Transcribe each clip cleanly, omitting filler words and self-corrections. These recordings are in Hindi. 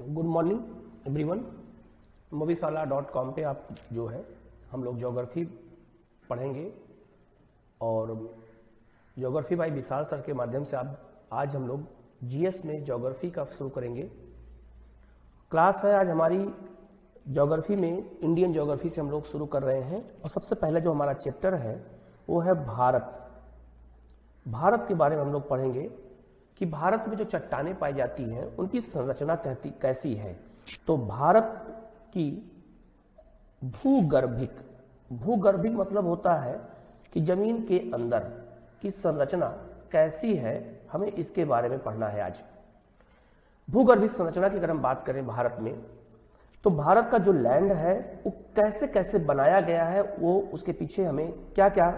Good morning everyone. moviesala.com पे आप जो है हम लोग ज्योग्राफी पढ़ेंगे और ज्योग्राफी बाय विशाल सर के माध्यम से आज हम लोग जीएस में ज्योग्राफी का शुरू करेंगे। क्लास है आज हमारी ज्योग्राफी में, इंडियन ज्योग्राफी से हम लोग शुरू कर रहे हैं और सबसे पहले जो हमारा चैप्टर है वो है भारत। भारत के बारे में हम लोग पढ़ेंगे कि भारत में जो चट्टानें पाई जाती हैं उनकी संरचना कैसी है। तो भारत की भूगर्भिक मतलब होता है कि जमीन के अंदर की संरचना कैसी है, हमें इसके बारे में पढ़ना है आज। भूगर्भिक संरचना की अगर हम बात करें भारत में, तो भारत का जो लैंड है वो कैसे कैसे बनाया गया है, वो उसके पीछे हमें क्या क्या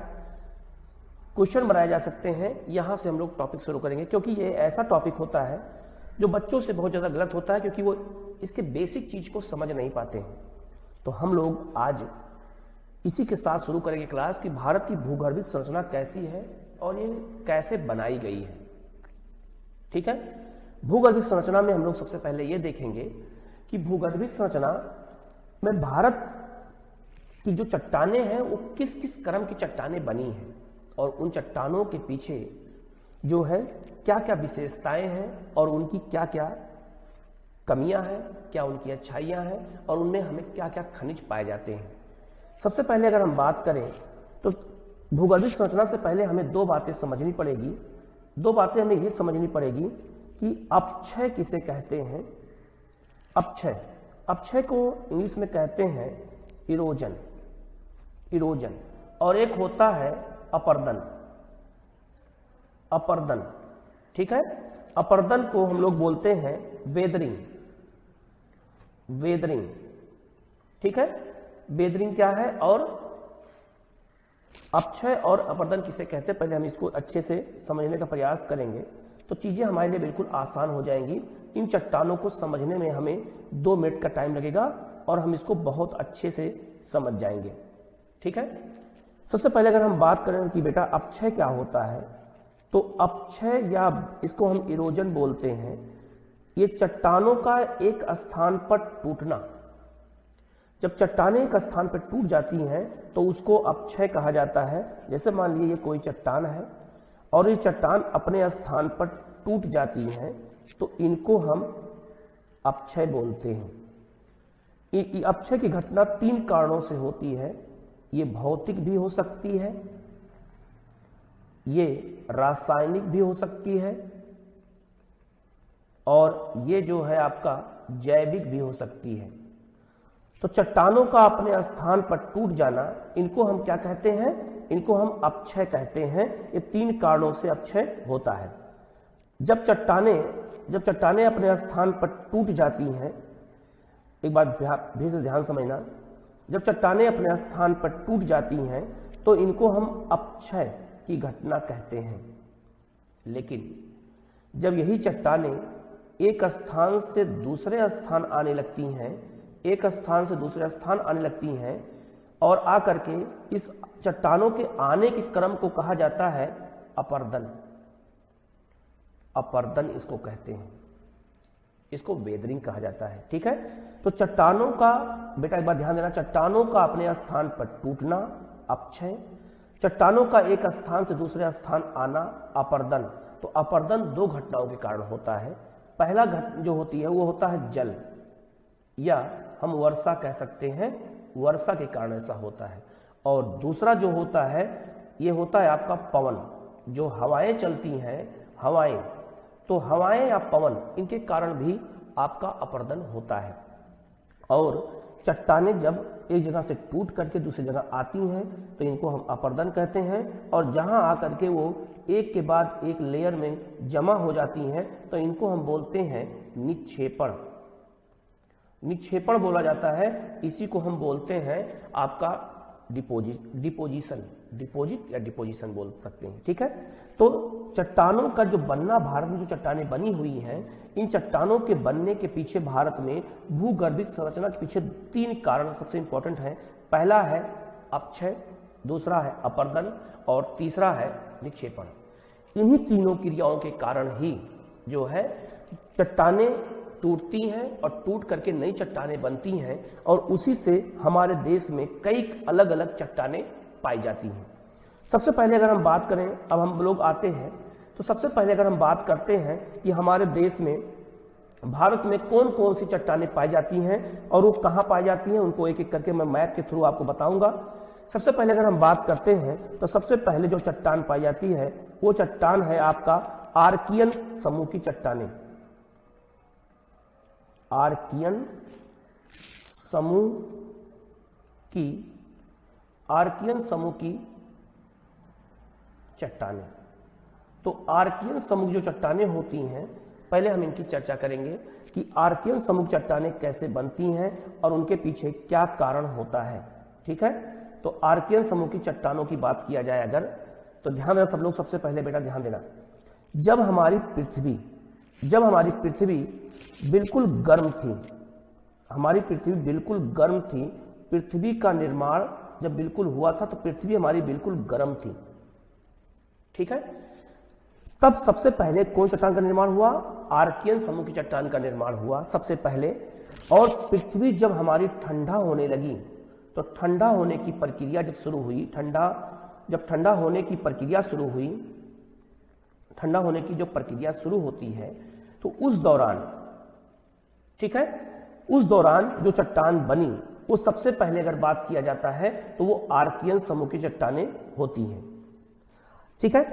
क्वेश्चन बनाए जा सकते हैं, यहां से हम लोग टॉपिक शुरू करेंगे। क्योंकि ये ऐसा टॉपिक होता है जो बच्चों से बहुत ज्यादा गलत होता है, क्योंकि वो इसके बेसिक चीज को समझ नहीं पाते हैं। तो हम लोग आज इसी के साथ शुरू करेंगे क्लास कि भारत की भूगर्भिक संरचना कैसी है और ये कैसे बनाई गई है। ठीक है, भूगर्भिक संरचना में हम लोग सबसे पहले ये देखेंगे कि भूगर्भिक संरचना में भारत की जो चट्टानें हैं वो किस किस क्रम की चट्टानें बनी हैं और उन चट्टानों के पीछे जो है क्या क्या विशेषताएं हैं और उनकी क्या क्या कमियां हैं, क्या उनकी अच्छाइयां हैं और उनमें हमें क्या क्या खनिज पाए जाते हैं। सबसे पहले अगर हम बात करें तो भूगर्भिक संरचना से पहले हमें दो बातें समझनी पड़ेगी। दो बातें हमें ये समझनी पड़ेगी कि अपक्षय किसे कहते हैं। अपक्षय को इंग्लिश में कहते हैं इरोजन और एक होता है अपर्दन। ठीक है, अपर्दन को हम लोग बोलते हैं वेदरिंग। ठीक है, वेदरिंग क्या है और अपक्षय और अपर्दन किसे कहते हैं, पहले हम इसको अच्छे से समझने का प्रयास करेंगे तो चीजें हमारे लिए बिल्कुल आसान हो जाएंगी। इन चट्टानों को समझने में हमें 2 मिनट का टाइम लगेगा और हम इसको बहुत अच्छे से समझ जाएंगे। ठीक है, सबसे पहले अगर हम बात करें कि बेटा अपक्षय क्या होता है, तो अपक्षय या इसको हम इरोजन बोलते हैं, ये चट्टानों का एक स्थान पर टूटना। जब चट्टानें एक स्थान पर टूट जाती हैं तो उसको अपक्षय कहा जाता है। जैसे मान लीजिए ये कोई चट्टान है और ये चट्टान अपने स्थान पर टूट जाती है तो इनको हम अपक्षय बोलते हैं। अपक्षय की घटना 3 कारणों से होती है। ये भौतिक भी हो सकती है, ये रासायनिक भी हो सकती है और ये जो है आपका जैविक भी हो सकती है। तो चट्टानों का अपने स्थान पर टूट जाना, इनको हम क्या कहते हैं, इनको हम अपक्षय कहते हैं। ये 3 कारणों से अपक्षय होता है। जब चट्टानें अपने स्थान पर टूट जाती हैं, एक बात फिर से ध्यान समझना, जब चट्टानें अपने स्थान पर टूट जाती हैं तो इनको हम अपक्षय की घटना कहते हैं। लेकिन जब यही चट्टानें एक स्थान से दूसरे स्थान आने लगती हैं, और आकर के इस चट्टानों के आने के क्रम को कहा जाता है अपर्दन इसको कहते हैं, इसको वेदरिंग कहा जाता है। ठीक है, तो चट्टानों का बेटा एक बार ध्यान देना, चट्टानों का अपने स्थान पर टूटना अपक्षय, चट्टानों का एक स्थान से दूसरे स्थान आना अपर्दन। तो अपर्दन 2 घटनाओं के कारण होता है। पहला जो होती है वो होता है जल, या हम वर्षा कह सकते हैं, वर्षा के कारण ऐसा होता है। और दूसरा जो होता है ये होता है आपका पवन, जो हवाएं चलती हैं, तो हवाएं या पवन, इनके कारण भी आपका अपर्दन होता है। और चट्टानें जब एक जगह से टूट करके दूसरी जगह आती हैं तो इनको हम अपर्दन कहते हैं, और जहां आकर के वो एक के बाद एक लेयर में जमा हो जाती हैं तो इनको हम बोलते हैं निक्षेपण बोला जाता है। इसी को हम बोलते हैं आपका डिपोजिशन बोल सकते हैं। ठीक है, तो चट्टानों का जो बनना, भारत में जो चट्टानें बनी हुई हैं, इन चट्टानों के बनने के पीछे भारत में भूगर्भिक संरचना के पीछे 3 कारण सबसे इंपॉर्टेंट हैं। पहला है अपक्षय, दूसरा है अपर्दन और तीसरा है निक्षेपण। इन्हीं तीनों क्रियाओं के कारण ही जो है चट्टानें टूटती हैं और टूट करके नई चट्टानें बनती हैं और उसी से हमारे देश में कई अलग अलग चट्टानें पाई जाती हैं। सबसे पहले अगर हम बात करें, अब हम लोग आते हैं तो सबसे पहले अगर हम बात करते हैं कि हमारे देश में, भारत में कौन कौन सी चट्टानें पाई जाती हैं और वो कहाँ पाई जाती हैं, उनको एक एक करके मैं मैप के थ्रू आपको बताऊंगा। सबसे पहले अगर हम बात करते हैं तो सबसे पहले जो चट्टान पाई जाती है वो चट्टान है आपका आर्कियन समूह की चट्टानें। आर्कियन समूह की चट्टानें। तो आर्कियन समूह की जो चट्टानें होती हैं, पहले हम इनकी चर्चा करेंगे कि आर्कियन समूह चट्टानें कैसे बनती हैं और उनके पीछे क्या कारण होता है। ठीक है, तो आर्कियन समूह की चट्टानों की बात किया जाए अगर, तो ध्यान देना सब लोग, सबसे पहले बेटा ध्यान देना, जब हमारी पृथ्वी बिल्कुल गर्म थी, पृथ्वी का निर्माण जब बिल्कुल हुआ था तो पृथ्वी हमारी बिल्कुल गर्म थी। ठीक है, तब सबसे पहले कौन चट्टान का निर्माण हुआ? आर्कियन समूह की चट्टान का निर्माण हुआ सबसे पहले। और पृथ्वी जब हमारी ठंडा होने लगी तो ठंडा होने की प्रक्रिया जब शुरू हुई, ठंडा होने की प्रक्रिया शुरू हुई, ठंडा होने की जो प्रक्रिया शुरू होती है तो उस दौरान, ठीक है, उस दौरान जो चट्टान बनी वो सबसे पहले अगर बात किया जाता है तो वो आर्कियन समूह की चट्टानें होती हैं। ठीक है,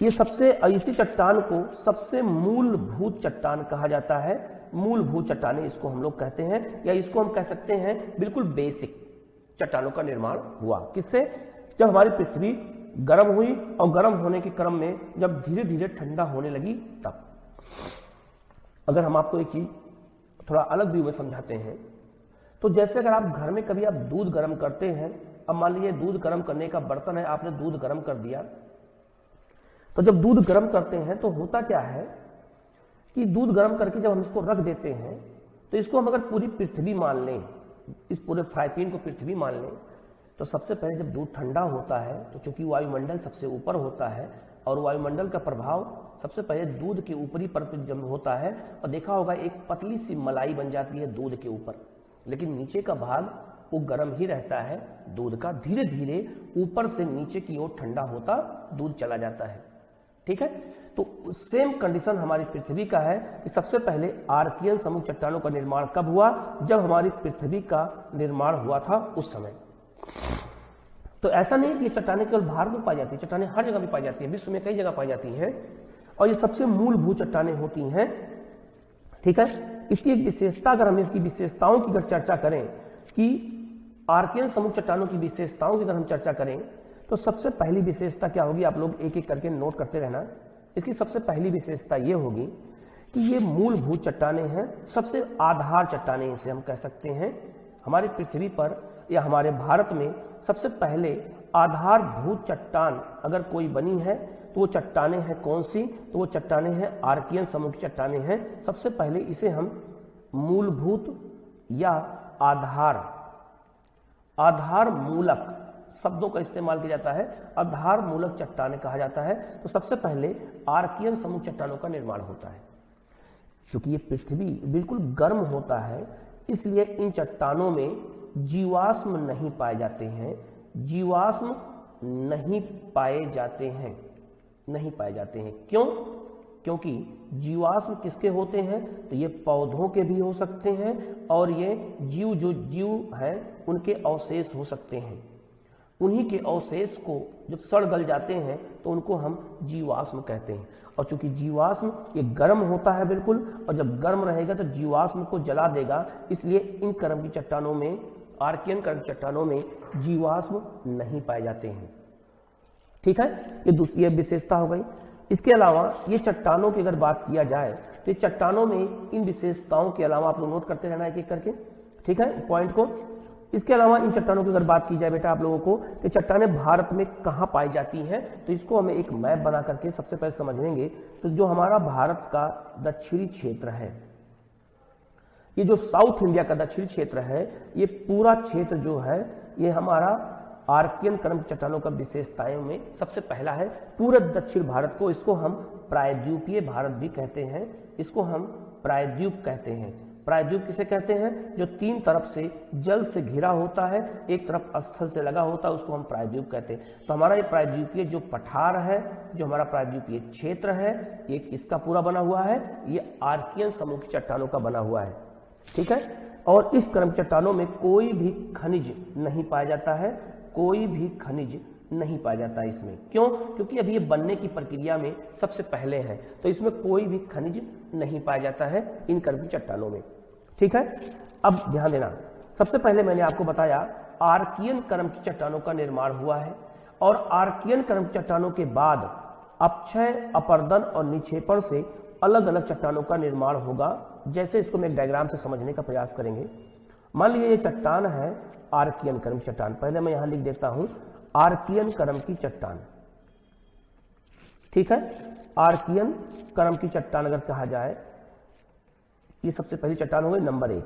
ये सबसे, इसी चट्टान को सबसे मूलभूत चट्टान कहा जाता है। मूलभूत चट्टानें इसको हम लोग कहते हैं, या इसको हम कह सकते हैं बिल्कुल बेसिक चट्टानों का निर्माण हुआ। किससे? जब हमारी पृथ्वी गर्म हुई और गर्म होने के क्रम में जब धीरे धीरे ठंडा होने लगी तब। अगर हम आपको एक चीज थोड़ा अलग व्यू में समझाते हैं तो जैसे अगर आप घर में कभी आप दूध गर्म करते हैं, अब मान लीजिए दूध गर्म करने का बर्तन है, आपने दूध गर्म कर दिया, तो जब दूध गर्म करते हैं तो होता क्या है कि दूध गर्म करके जब हम इसको रख देते हैं तो इसको हम अगर पूरी पृथ्वी मान लें, इस पूरे फ्राई पैन को पृथ्वी मान लें, तो सबसे पहले जब दूध ठंडा होता है तो चूंकि वायुमंडल सबसे ऊपर होता है और वायुमंडल का प्रभाव सबसे पहले दूध के ऊपरी परत पर जब होता है, और देखा होगा एक पतली सी मलाई बन जाती है दूध के ऊपर, लेकिन नीचे का भाग वो गर्म ही रहता है दूध का। धीरे धीरे ऊपर से नीचे की ओर ठंडा होता दूध चला जाता है। ठीक है, तो सेम कंडीशन हमारी पृथ्वी का है कि सबसे पहले आर्कियन समूह चट्टानों का निर्माण कब हुआ? जब हमारी पृथ्वी का निर्माण हुआ था उस समय। तो ऐसा नहीं कि ये चट्टानें केवल भारत में पाई जाती है, चट्टानें हर जगह भी पाई जाती है, विश्व में कई जगह पाई जाती हैं और ये सबसे मूलभूत चट्टानें होती हैं। ठीक है, इसकी एक विशेषता, अगर हम इसकी विशेषताओं की अगर चर्चा करें कि आर्कियन समूह चट्टानों की विशेषताओं की अगर हम चर्चा करें तो सबसे पहली विशेषता क्या होगी? आप लोग एक एक करके नोट करते रहना। इसकी सबसे पहली विशेषता ये होगी कि ये मूलभूत चट्टानें हैं, सबसे आधार चट्टानें इसे हम कह सकते हैं। हमारी पृथ्वी पर या हमारे भारत में सबसे पहले आधारभूत चट्टान अगर कोई बनी है तो वो चट्टानें हैं कौन सी? तो वो चट्टानें हैं आर्कियन समूह की चट्टानें हैं। सबसे पहले इसे हम मूलभूत या आधार मूलक शब्दों का इस्तेमाल किया जाता है, आधार मूलक चट्टानें कहा जाता है। तो सबसे पहले आर्कियन समूह चट्टानों का निर्माण होता है। क्योंकि ये पृथ्वी बिल्कुल गर्म होता है इसलिए इन चट्टानों में जीवाश्म नहीं पाए जाते हैं, जीवाश्म नहीं पाए जाते हैं। क्यों? क्योंकि जीवाश्म किसके होते हैं? तो ये पौधों के भी हो सकते हैं और ये जो जीव हैं उनके अवशेष हो सकते हैं। उन्हीं के अवशेष को जब सड़ गल जाते हैं तो उनको हम जीवाश्म कहते हैं। और चूंकि जीवाश्म ये गर्म होता है बिल्कुल, और जब गर्म रहेगा तो जीवाश्म को जला देगा, इसलिए इन कर्म की चट्टानों में, आर्कियन कर्म चट्टानों में जीवाश्म नहीं पाए जाते हैं। ठीक है, ये दूसरी विशेषता हो गई। इसके अलावा ये चट्टानों की अगर बात किया जाए तो ये चट्टानों में इन विशेषताओं के अलावा आप लोग नोट करते रहना एक एक करके, ठीक है, पॉइंट को। इसके अलावा इन चट्टानों की अगर बात की जाए बेटा आप लोगों को कि चट्टानें भारत में कहाँ पाई जाती हैं, तो इसको हमें एक मैप बना करके सबसे पहले समझ लेंगे। तो जो हमारा भारत का दक्षिणी क्षेत्र है, ये जो साउथ इंडिया का दक्षिणी क्षेत्र है, ये पूरा क्षेत्र जो है ये हमारा आर्कियन कर्म चट्टानों का विशेषताओं में सबसे पहला है। पूरे दक्षिण भारत को, इसको हम प्रायद्वीपीय भारत भी कहते हैं, इसको हम प्रायद्वीप कहते हैं। प्रायद्वीप किसे कहते हैं? जो तीन तरफ से जल से घिरा होता है, एक तरफ स्थल से लगा होता है, उसको हम प्रायद्वीप कहते हैं। तो हमारा ये प्रायद्वीपीय जो पठार है, जो हमारा प्रायद्वीपीय क्षेत्र है, ये किसका पूरा बना हुआ है? ये आर्कियन समूह की चट्टानों का बना हुआ है, ठीक है। और इस क्रम चट्टानों में कोई भी खनिज नहीं पाया जाता है, कोई भी खनिज नहीं पाया जाता है इसमें। क्यों? क्योंकि अभी ये बनने की प्रक्रिया में सबसे पहले है, तो इसमें कोई भी खनिज नहीं पाया जाता है इन क्रम की चट्टानों में, ठीक है। अब ध्यान देना, सबसे पहले मैंने आपको बताया आर्कियन क्रम की चट्टानों का निर्माण हुआ है, और आर्कियन क्रम की चट्टानों के बाद अपक्षय, अपरदन और निक्षेपण से अलग अलग चट्टानों का निर्माण होगा। जैसे इसको मैं एक डायग्राम से समझने का प्रयास करेंगे। मान लीजिए ये चट्टान है आर्कियन क्रम की चट्टान, पहले मैं यहां लिख देता हूं आर्कियन क्रम की चट्टान, ठीक है। आर्कियन क्रम की चट्टान अगर कहा जाए, ये सबसे पहली चट्टान हो गई नंबर 1।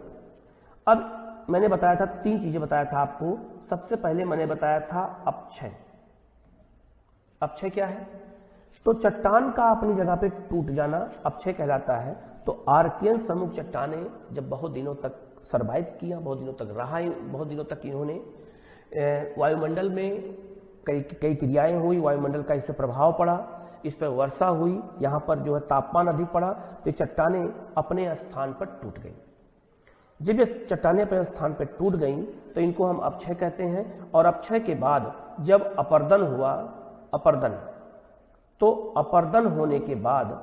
अब मैंने बताया था, तीन चीजें बताया था आपको। सबसे पहले मैंने बताया था अपक्षय। अपक्षय क्या है? तो चट्टान का अपनी जगह पे टूट जाना अपक्षय कहलाता है। तो आर्कियन समूह चट्टानें जब बहुत दिनों तक सरवाइव किया, बहुत दिनों तक रहा, बहुत दिनों तक इन्होंने वायुमंडल में कई क्रियाएं हुई, वायुमंडल का इस पर प्रभाव पड़ा, इस पर वर्षा हुई, यहाँ पर जो है तापमान अधिक पड़ा, तो ये चट्टानें अपने स्थान पर टूट गई। जब ये चट्टानें अपने स्थान पर टूट गई तो इनको हम अपक्षय कहते हैं। और अपक्षय के बाद जब अपरदन हुआ, अपरदन, तो अपरदन होने के बाद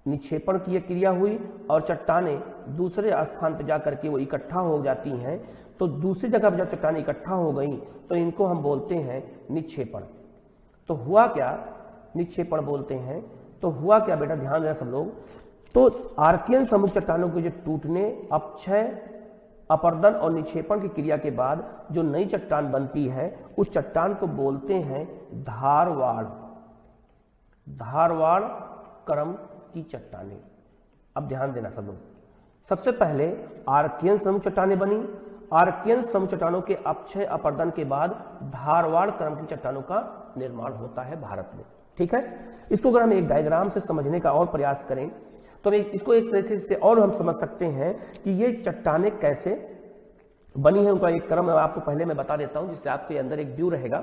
निक्षेपण की क्रिया हुई और चट्टानें दूसरे स्थान पर जाकर के वो इकट्ठा हो जाती हैं। तो दूसरी जगह पर जब चट्टानें इकट्ठा हो गई तो इनको हम बोलते हैं निक्षेपण। तो हुआ क्या? निक्षेपण बोलते हैं। तो हुआ क्या बेटा, ध्यान देना सब लोग। तो आर्कियन समूह चट्टानों के जो टूटने, अपक्षय, अपरदन और निक्षेपण की क्रिया के बाद जो नई चट्टान बनती है, उस चट्टान को बोलते हैं धारवाड़, धारवाड़ क्रम की चट्टानें। अब ध्यान देना सब लोग। सबसे पहले आर्कियन समूह चट्टानें बनी। आर्कियन समूह चट्टानों के अपक्षय, अपरदन के बाद धारवाड़ क्रम की चट्टानों का निर्माण होता है भारत में, ठीक है। इसको अगर हम एक डायग्राम से समझने का और प्रयास करें तो इसको एक तरीके से और हम समझ सकते हैं कि ये चट्टानें कैसे बनी है। उनका एक क्रम आपको पहले मैं बता देता हूं, जिससे आपके अंदर एक व्यू रहेगा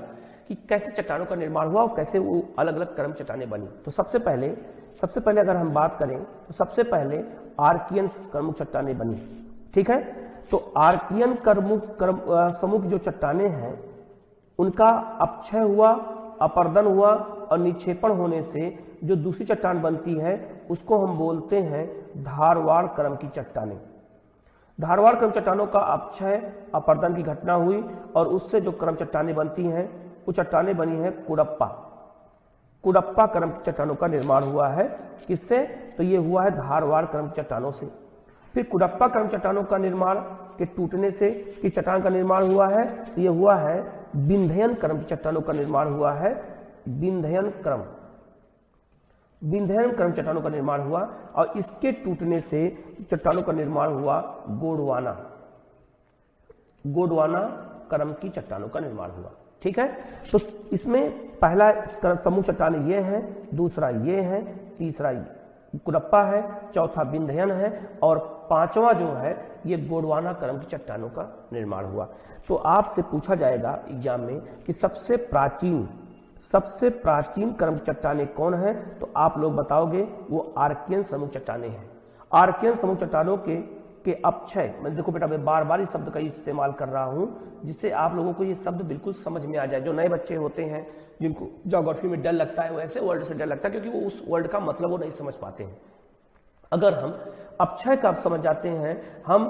कि कैसे चट्टानों का निर्माण हुआ और कैसे वो अलग अलग क्रम चट्टानें बनी। तो सबसे पहले अगर हम बात करें तो सबसे पहले आर्कियन क्रम चट्टानें बनी, ठीक है। तो आर्कियन समूह की जो चट्टानें हैं उनका अपक्षय हुआ, अपरदन हुआ और निक्षेपण होने से जो दूसरी चट्टान बनती है उसको हम बोलते हैं धारवाड़ क्रम की चट्टानें। धारवाड़ क्रम चट्टानों का अपक्षय, अपरदन की घटना हुई और उससे जो क्रम चट्टानें बनती हैं वो चट्टानें बनी है कुडप्पा। कुडप्पा क्रम की चट्टानों का निर्माण हुआ है। किससे? तो ये हुआ है धारवाड़ क्रम की चट्टानों से। फिर कुडप्पा क्रम चट्टानों का निर्माण के टूटने से की चट्टान का निर्माण हुआ है, तो ये हुआ है विंध्यन क्रम की चट्टानों का निर्माण हुआ है। विंध्यन क्रम चट्टानों का निर्माण हुआ और इसके टूटने से चट्टानों का निर्माण हुआ गोंडवाना क्रम की चट्टानों का निर्माण हुआ, ठीक है। तो इसमें पहला समूह चट्टानें ये हैं, दूसरा ये है, तीसरा कुडप्पा है, चौथा विंध्यन है और पांचवा जो है ये गोंडवाना क्रम की चट्टानों का निर्माण हुआ। तो आपसे पूछा जाएगा एग्जाम में कि सबसे प्राचीन क्रम चट्टानें कौन है, तो आप लोग बताओगे वो आर्कियन समूह चट्टानें हैं। आर्कियन समूह चट्टानों के अपक्षय, मैं देखो बेटा मैं बार बार इस शब्द का इस्तेमाल कर रहा हूं जिससे आप लोगों को ये शब्द बिल्कुल समझ में आ जाए। जो नए बच्चे होते हैं जिनको ज्योग्राफी में डर लगता है, वो ऐसे वर्ड से डर लगता है क्योंकि वो उस वर्ड का मतलब वो नहीं समझ पाते हैं। अगर हम अपक्षय का समझ जाते हैं, हम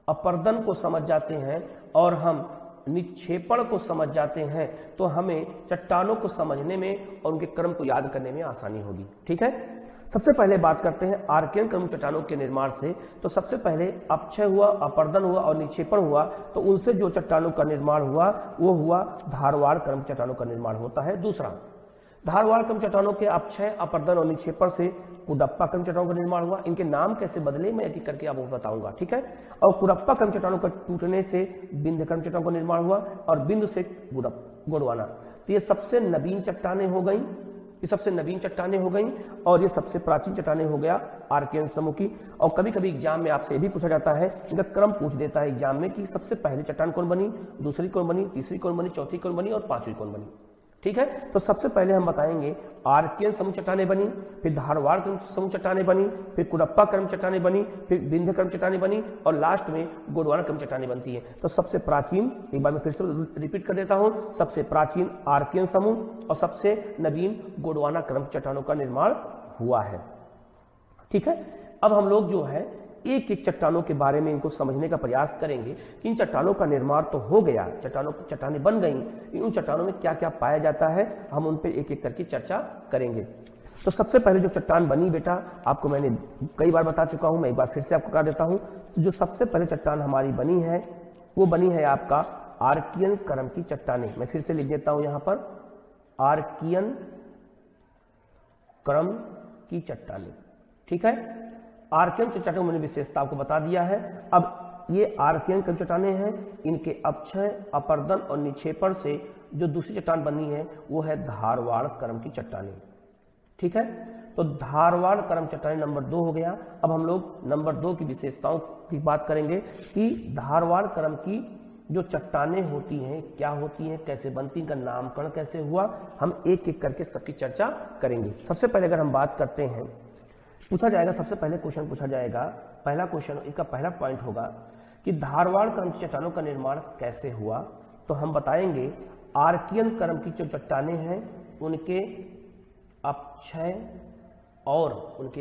अपरदन को समझ जाते हैं और हम निक्षेपण को समझ जाते हैं, तो हमें चट्टानों को समझने में और उनके क्रम को याद करने में आसानी होगी, ठीक है। सबसे पहले बात करते हैं आर्कियन क्रम चट्टानों के निर्माण से। तो सबसे पहले अपक्षय हुआ, अपरदन हुआ और निक्षेपण हुआ, तो उनसे जो चट्टानों का निर्माण हुआ वो हुआ धारवाड़ क्रम चट्टानों का निर्माण होता है। दूसरा, धारवाड़ क्रम चट्टानों के अपक्षय, अपरदन और निक्षेपण से कुडप्पा क्रम चट्टानों का निर्माण हुआ। इनके नाम कैसे बदले मैं एक एक करके आपको बताऊंगा, ठीक है। और कुडप्पा क्रम चट्टानों का टूटने से विंध्य क्रम चट्टानों का निर्माण हुआ और बिंदु से गोंडवाना। तो ये सबसे नवीन चट्टानें हो गई। ये सबसे नवीन चट्टानें हो गई और ये सबसे प्राचीन चट्टानें हो गया आर्कियन समूह की। और कभी कभी एग्जाम में आपसे ये भी पूछा जाता है, इनका क्रम पूछ देता है एग्जाम में कि सबसे पहले चट्टान कौन बनी, दूसरी कौन बनी, तीसरी कौन बनी, चौथी कौन बनी और पांचवी कौन बनी। ठीक है, तो सबसे पहले हम बताएंगे आर्कियन समूह चट्टानें बनी, फिर धारवाड़ समूह चट्टानें बनी, फिर कुडप्पा क्रम चट्टानें बनी, फिर विंध्य क्रम चट्टानें बनी और लास्ट में गोंडवाना क्रम चट्टानें बनती है। तो सबसे प्राचीन, एक बार मैं फिर से रिपीट कर देता हूं, सबसे प्राचीन आर्कियन समूह और सबसे नवीन गोंडवाना क्रम चट्टानों का निर्माण हुआ है। ठीक है, अब हम लोग जो है एक एक चट्टानों के बारे में इनको समझने का प्रयास करेंगे कि इन चट्टानों का निर्माण तो हो गया, चट्टानें बन गई, उन चट्टानों में क्या क्या पाया जाता है हम उन पर एक एक करके चर्चा करेंगे। तो सबसे पहले जो चट्टान बनी बेटा, आपको मैंने कई बार बता चुका हूं, मैं एक बार फिर से आपको बता देता हूं। जो सबसे पहले चट्टान हमारी बनी है वो बनी है आपका आर्कियन क्रम की चट्टानें। मैं फिर से लिख देता हूं यहां पर, आर्कियन क्रम की चट्टानें। ठीक है, आर्कियन चट्टानों मैंने विशेषता आपको बता दिया है। अब ये आर्कियन क्रम चट्टानें हैं, इनके अपक्षय, अपर्दन और निक्षेपण से जो दूसरी चट्टान बनी है वो है धारवाड़ क्रम की चट्टानें। ठीक है, तो धारवाड़ क्रम चट्टानें नंबर 2 हो गया। अब हम लोग नंबर 2 की विशेषताओं की बात करेंगे कि धारवाड़ क्रम की जो चट्टानें होती हैं क्या होती हैं, कैसे बनती, इनका नामकरण कैसे हुआ, हम एक एक करके सबकी चर्चा करेंगे। सबसे पहले अगर हम बात करते हैं, पूछा जाएगा, सबसे पहले क्वेश्चन पूछा जाएगा, पहला क्वेश्चन, इसका पहला पॉइंट होगा कि धारवाड़ क्रम की चट्टानों का निर्माण कैसे हुआ। तो हम बताएंगे आर्कियन क्रम की जो चट्टानें हैं उनके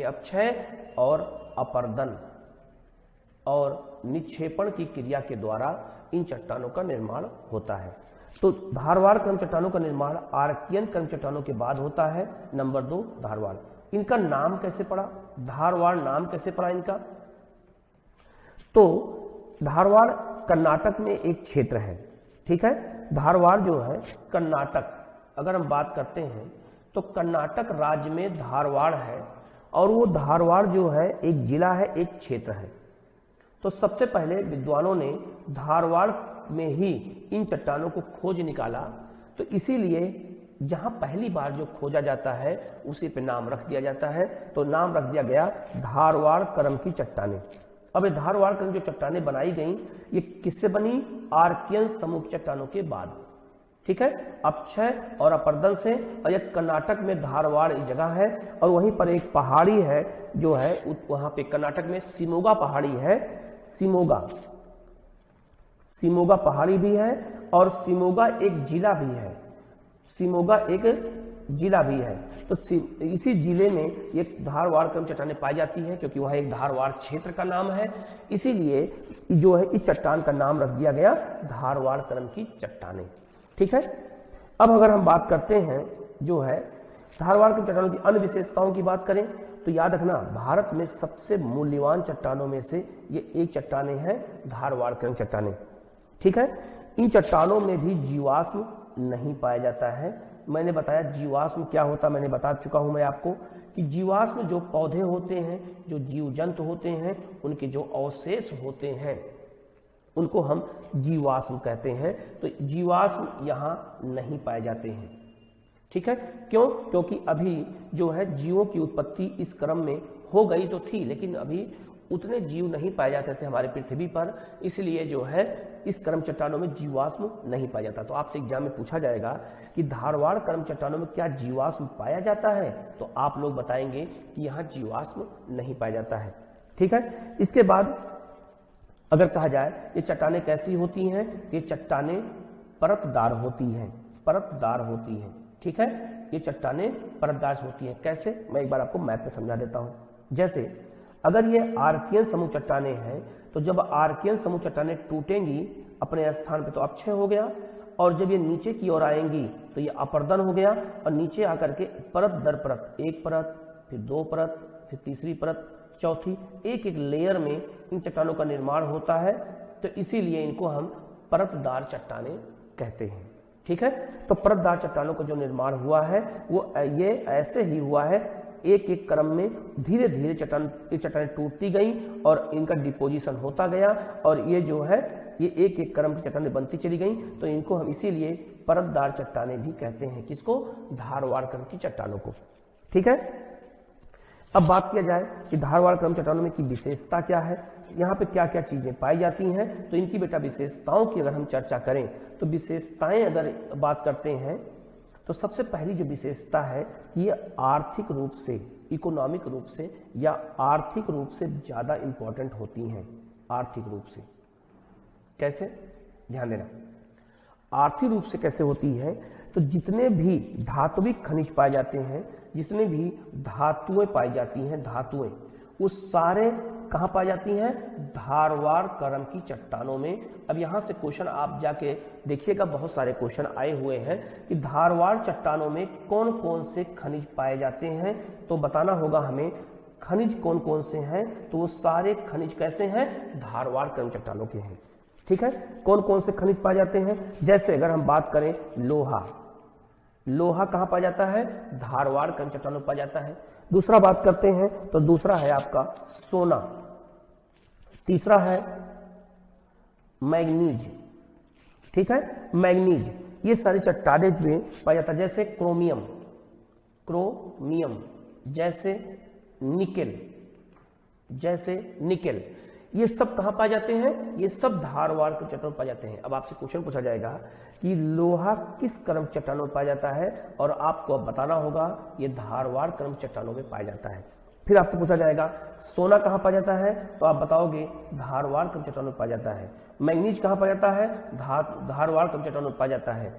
अपक्षय और अपर्दन और निक्षेपण की क्रिया के द्वारा इन चट्टानों का निर्माण होता है। तो धारवाड़ क्रम चट्टानों का निर्माण आर्कियन क्रम चट्टानों के बाद होता है। नंबर 2 धारवाड़। इनका नाम कैसे पड़ा, धारवाड़ नाम कैसे पड़ा इनका? तो धारवाड़ कर्नाटक में एक क्षेत्र है। ठीक है, धारवाड़ जो है कर्नाटक, अगर हम बात करते हैं तो कर्नाटक राज्य में धारवाड़ है और वो धारवाड़ जो है एक जिला है, एक क्षेत्र है। तो सबसे पहले विद्वानों ने धारवाड़ में ही इन चट्टानों को खोज निकाला, तो इसीलिए जहां पहली बार जो खोजा जाता है उसी पे नाम रख दिया जाता है। तो नाम रख दिया गया धारवाड़ क्रम की चट्टानें। अब ये धारवाड़ क्रम जो चट्टानें बनाई गई ये किससे बनी? आर्कियन समूह की चट्टानों के बाद। ठीक है, अपक्षय और अपर्दन से। और ये कर्नाटक में धारवाड़ एक जगह है और वहीं पर एक पहाड़ी है जो है वहां पे कर्नाटक में शिमोगा पहाड़ी है। शिमोगा पहाड़ी भी है और शिमोगा एक जिला भी है। शिमोगा एक जिला भी है। तो इसी जिले में ये धारवाड़ क्रम चट्टानें पाई जाती है क्योंकि वह एक धारवाड़ क्षेत्र का नाम है, इसीलिए जो है इस चट्टान का नाम रख दिया गया धारवाड़ क्रम की चट्टानें। ठीक है, अब अगर हम बात करते हैं जो है धारवाड़ क्रम चट्टानों की अन्य विशेषताओं की बात करें तो याद रखना भारत में सबसे मूल्यवान चट्टानों में से ये एक चट्टानें हैं धारवाड़ क्रम चट्टानें। ठीक है, इन चट्टानों में भी जीवाश्म नहीं पाया जाता है। मैंने बताया जीवाश्म क्या होता, मैंने बता चुका हूं मैं आपको कि जीवाश्म जो पौधे होते हैं, जो जीव जंतु होते हैं, उनके जो अवशेष होते हैं उनको हम जीवाश्म कहते हैं। तो जीवाश्म यहां नहीं पाए जाते हैं। ठीक है, क्यों? क्योंकि अभी जो है जीवों की उत्पत्ति इस क्रम में हो गई तो थी, लेकिन अभी उतने जीव नहीं पाए जाते थे हमारे पृथ्वी पर, इसलिए जो है इस क्रम चट्टानों में जीवाश्म नहीं पाया जाता। तो आपसे एग्जाम में पूछा जाएगा कि धारवाड़ क्रम चट्टानों में क्या जीवाश्म पाया जाता है, तो आप लोग बताएंगे कि यहाँ जीवाश्म नहीं पाया जाता है। ठीक है, इसके बाद अगर कहा जाए ये चट्टानें कैसी होती हैं, ये चट्टानें परतदार होती हैं। ठीक है, ये चट्टानें परतदार होती हैं। कैसे? मैं एक बार आपको मैप पे समझा देता हूं। जैसे अगर ये आर्कियन समूह चट्टानें हैं तो जब आर्कियन समूह चट्टानें टूटेंगी अपने स्थान पे तो अपक्षय हो गया, और जब ये नीचे की ओर आएंगी तो ये अपर्दन हो गया, और नीचे आकर के परत दर परत, एक परत, फिर 2 परत, फिर तीसरी परत, चौथी, एक एक लेयर में इन चट्टानों का निर्माण होता है। तो इसीलिए इनको हम परतदार चट्टानें कहते हैं। ठीक है, तो परतदार चट्टानों का जो निर्माण हुआ है वो ये ऐसे ही हुआ है, एक एक क्रम में धीरे धीरे चट्टानें टूटती गई और इनका डिपोजिशन होता गया, और ये जो है ये एक एक क्रम की चट्टानें बनती चली गई। तो इनको हम इसीलिए परतदार चट्टानें भी कहते हैं। किसको? धारवाड़ क्रम की चट्टानों को। ठीक है, अब बात किया जाए कि धारवाड़ क्रम चट्टानों में की विशेषता क्या है, यहाँ पे क्या क्या चीजें पाई जाती हैं। तो इनकी बेटा विशेषताओं की अगर हम चर्चा करें तो विशेषताएं अगर बात करते हैं तो सबसे पहली जो विशेषता है कि ये आर्थिक रूप से, इकोनॉमिक रूप से या आर्थिक रूप से ज्यादा इंपॉर्टेंट होती हैं। आर्थिक रूप से कैसे, ध्यान देना, आर्थिक रूप से कैसे होती है? तो जितने भी धात्विक खनिज पाए जाते हैं, जितने भी धातुएं पाई जाती हैं, धातुएं, वो सारे कहाँ पाई जाती हैं? धारवाड़ क्रम की चट्टानों में। अब यहां से क्वेश्चन आप जाके देखिएगा, बहुत सारे क्वेश्चन आए हुए हैं कि धारवाड़ चट्टानों में कौन कौन से खनिज पाए जाते हैं। तो बताना होगा हमें खनिज कौन कौन से हैं। तो वो सारे खनिज कैसे हैं? धारवाड़ क्रम चट्टानों के हैं। ठीक है, कौन कौन से खनिज पाए जाते हैं? जैसे अगर हम बात करें लोहा, लोहा कहां पाया जाता है? धारवाड़ क्रम चट्टानों में पाया जाता है। दूसरा बात करते हैं तो दूसरा है आपका सोना, तीसरा है मैग्नीज। ठीक है, मैग्नीज, ये सारी चट्टानें में पाया जाता है। जैसे क्रोमियम, क्रोमियम, जैसे निकेल, जैसे निकेल, ये सब कहां पाए जाते हैं? ये सब धारवाड़ क्रम चट्टानों में पाए जाते हैं। अब आपसे क्वेश्चन पूछा जाएगा कि लोहा किस क्रम चट्टानों में पाया जाता है, और आपको अब बताना होगा ये धारवाड़ क्रम चट्टानों में पाया जाता है। फिर आपसे पूछा जाएगा सोना कहां पाया जाता है, तो आप बताओगे धारवाड़ क्रम चट्टानों में पाया जाता है। मैग्नीज कहां पाया जाता है? धारवाड़ क्रम चट्टानों में पाया जाता है।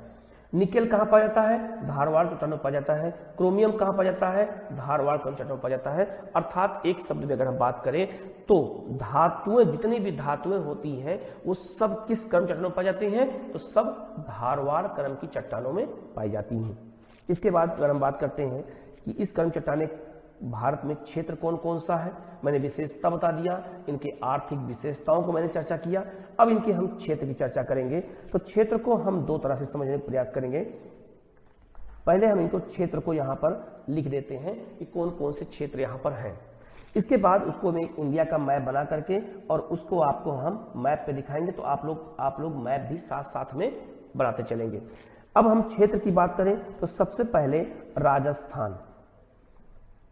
निकेल कहां पाया जाता है? धारवाड़ चट्टानों में पाया जाता है। क्रोमियम कहां पाया जाता है? धारवाड़ क्रम चट्टानों में पाया जाता है। अर्थात एक शब्द में अगर हम बात करें तो धातुएं, जितनी भी धातुएं होती हैं वो सब किस क्रम चट्टानों में पाई जाती हैं? तो सब धारवाड़ क्रम की चट्टानों में पाई जाती हैं। इसके बाद अगर हम बात करते हैं कि इस क्रम चट्टानें भारत में क्षेत्र कौन कौन सा है, मैंने विशेषता बता दिया, इनके आर्थिक विशेषताओं को मैंने चर्चा किया। अब इनके हम क्षेत्र की चर्चा करेंगे। तो क्षेत्र को हम दो तरह से समझने का प्रयास करेंगे। पहले हम इनको क्षेत्र को यहाँ पर लिख देते हैं कि कौन कौन से क्षेत्र यहाँ पर हैं। इसके बाद उसको मैं इंडिया का मैप बना करके और उसको आपको हम मैप पे दिखाएंगे, तो आप लोग मैप भी साथ साथ में बनाते चलेंगे। अब हम क्षेत्र की बात करें तो सबसे पहले राजस्थान,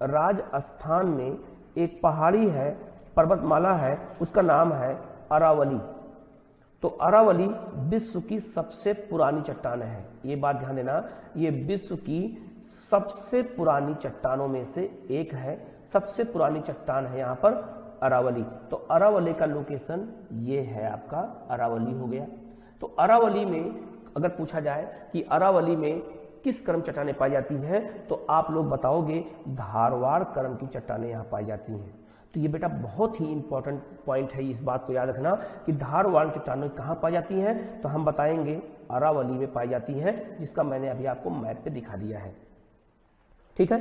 राजस्थान में एक पहाड़ी है, पर्वतमाला है, उसका नाम है अरावली। तो अरावली विश्व की सबसे पुरानी चट्टान है। ये बात ध्यान देना, ये विश्व की सबसे पुरानी चट्टानों में से एक है। सबसे पुरानी चट्टान है यहाँ पर अरावली। तो अरावली का लोकेशन ये है, आपका अरावली हो गया। तो अरावली में अगर पूछा जाए कि अरावली में किस क्रम चट्टानें पाई जाती हैं, तो आप लोग बताओगे धारवाड़ क्रम की चट्टानें यहाँ पाई जाती हैं। तो ये बेटा बहुत ही इंपॉर्टेंट पॉइंट है, इस बात को याद रखना कि धारवाड़ चट्टानें कहाँ पाई जाती हैं। तो हम बताएंगे अरावली में पाई जाती हैं, जिसका मैंने अभी आपको मैप पे दिखा दिया है। ठीक है,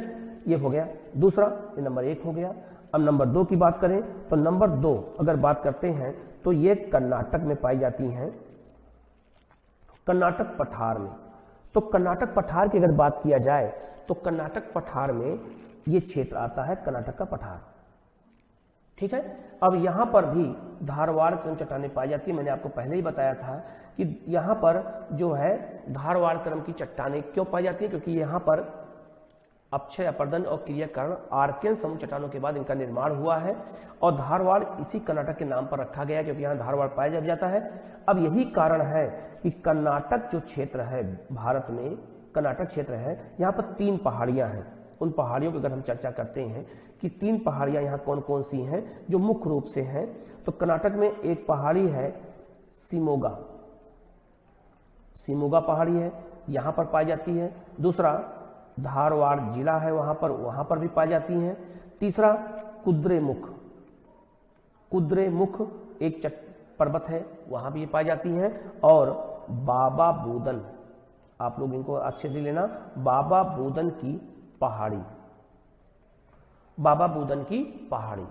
ये हो गया दूसरा, ये नंबर 1 हो गया। अब नंबर 2 की बात करें तो नंबर 2 अगर बात करते हैं तो ये कर्नाटक में पाई जाती हैं, कर्नाटक पठार में। तो कर्नाटक पठार की अगर बात किया जाए तो कर्नाटक पठार में ये क्षेत्र आता है, कर्नाटक का पठार। ठीक है, अब यहां पर भी धारवाड़ क्रम चट्टानें पाई जाती है। मैंने आपको पहले ही बताया था कि यहां पर जो है धारवाड़ क्रम की चट्टानें क्यों पाई जाती है, क्योंकि यहां पर अपक्षय, अपर्दन और क्रियाकरण आर्कियन समूह चट्टानों के बाद इनका निर्माण हुआ है, और धारवाड़ इसी कर्नाटक के नाम पर रखा गया है क्योंकि यहाँ धारवाड़ पाया जाता है। अब यही कारण है कि कर्नाटक जो क्षेत्र है भारत में, कर्नाटक क्षेत्र है, यहाँ पर 3 पहाड़ियां हैं। उन पहाड़ियों की अगर हम चर्चा करते हैं कि 3 पहाड़ियां यहाँ कौन कौन सी हैं जो मुख्य रूप से हैं, तो कर्नाटक में एक पहाड़ी है शिमोगा, शिमोगा पहाड़ी है, यहाँ पर पाई जाती है। दूसरा धारवाड़ जिला है, वहां पर भी पाई जाती हैं। तीसरा कुद्रेमुख, कुद्रेमुख एक पर्वत है, वहां भी ये पाई जाती हैं। और बाबा बूदन, आप लोग इनको अच्छे से लेना, बाबा बूदन की पहाड़ी, बाबा बूदन की पहाड़ी।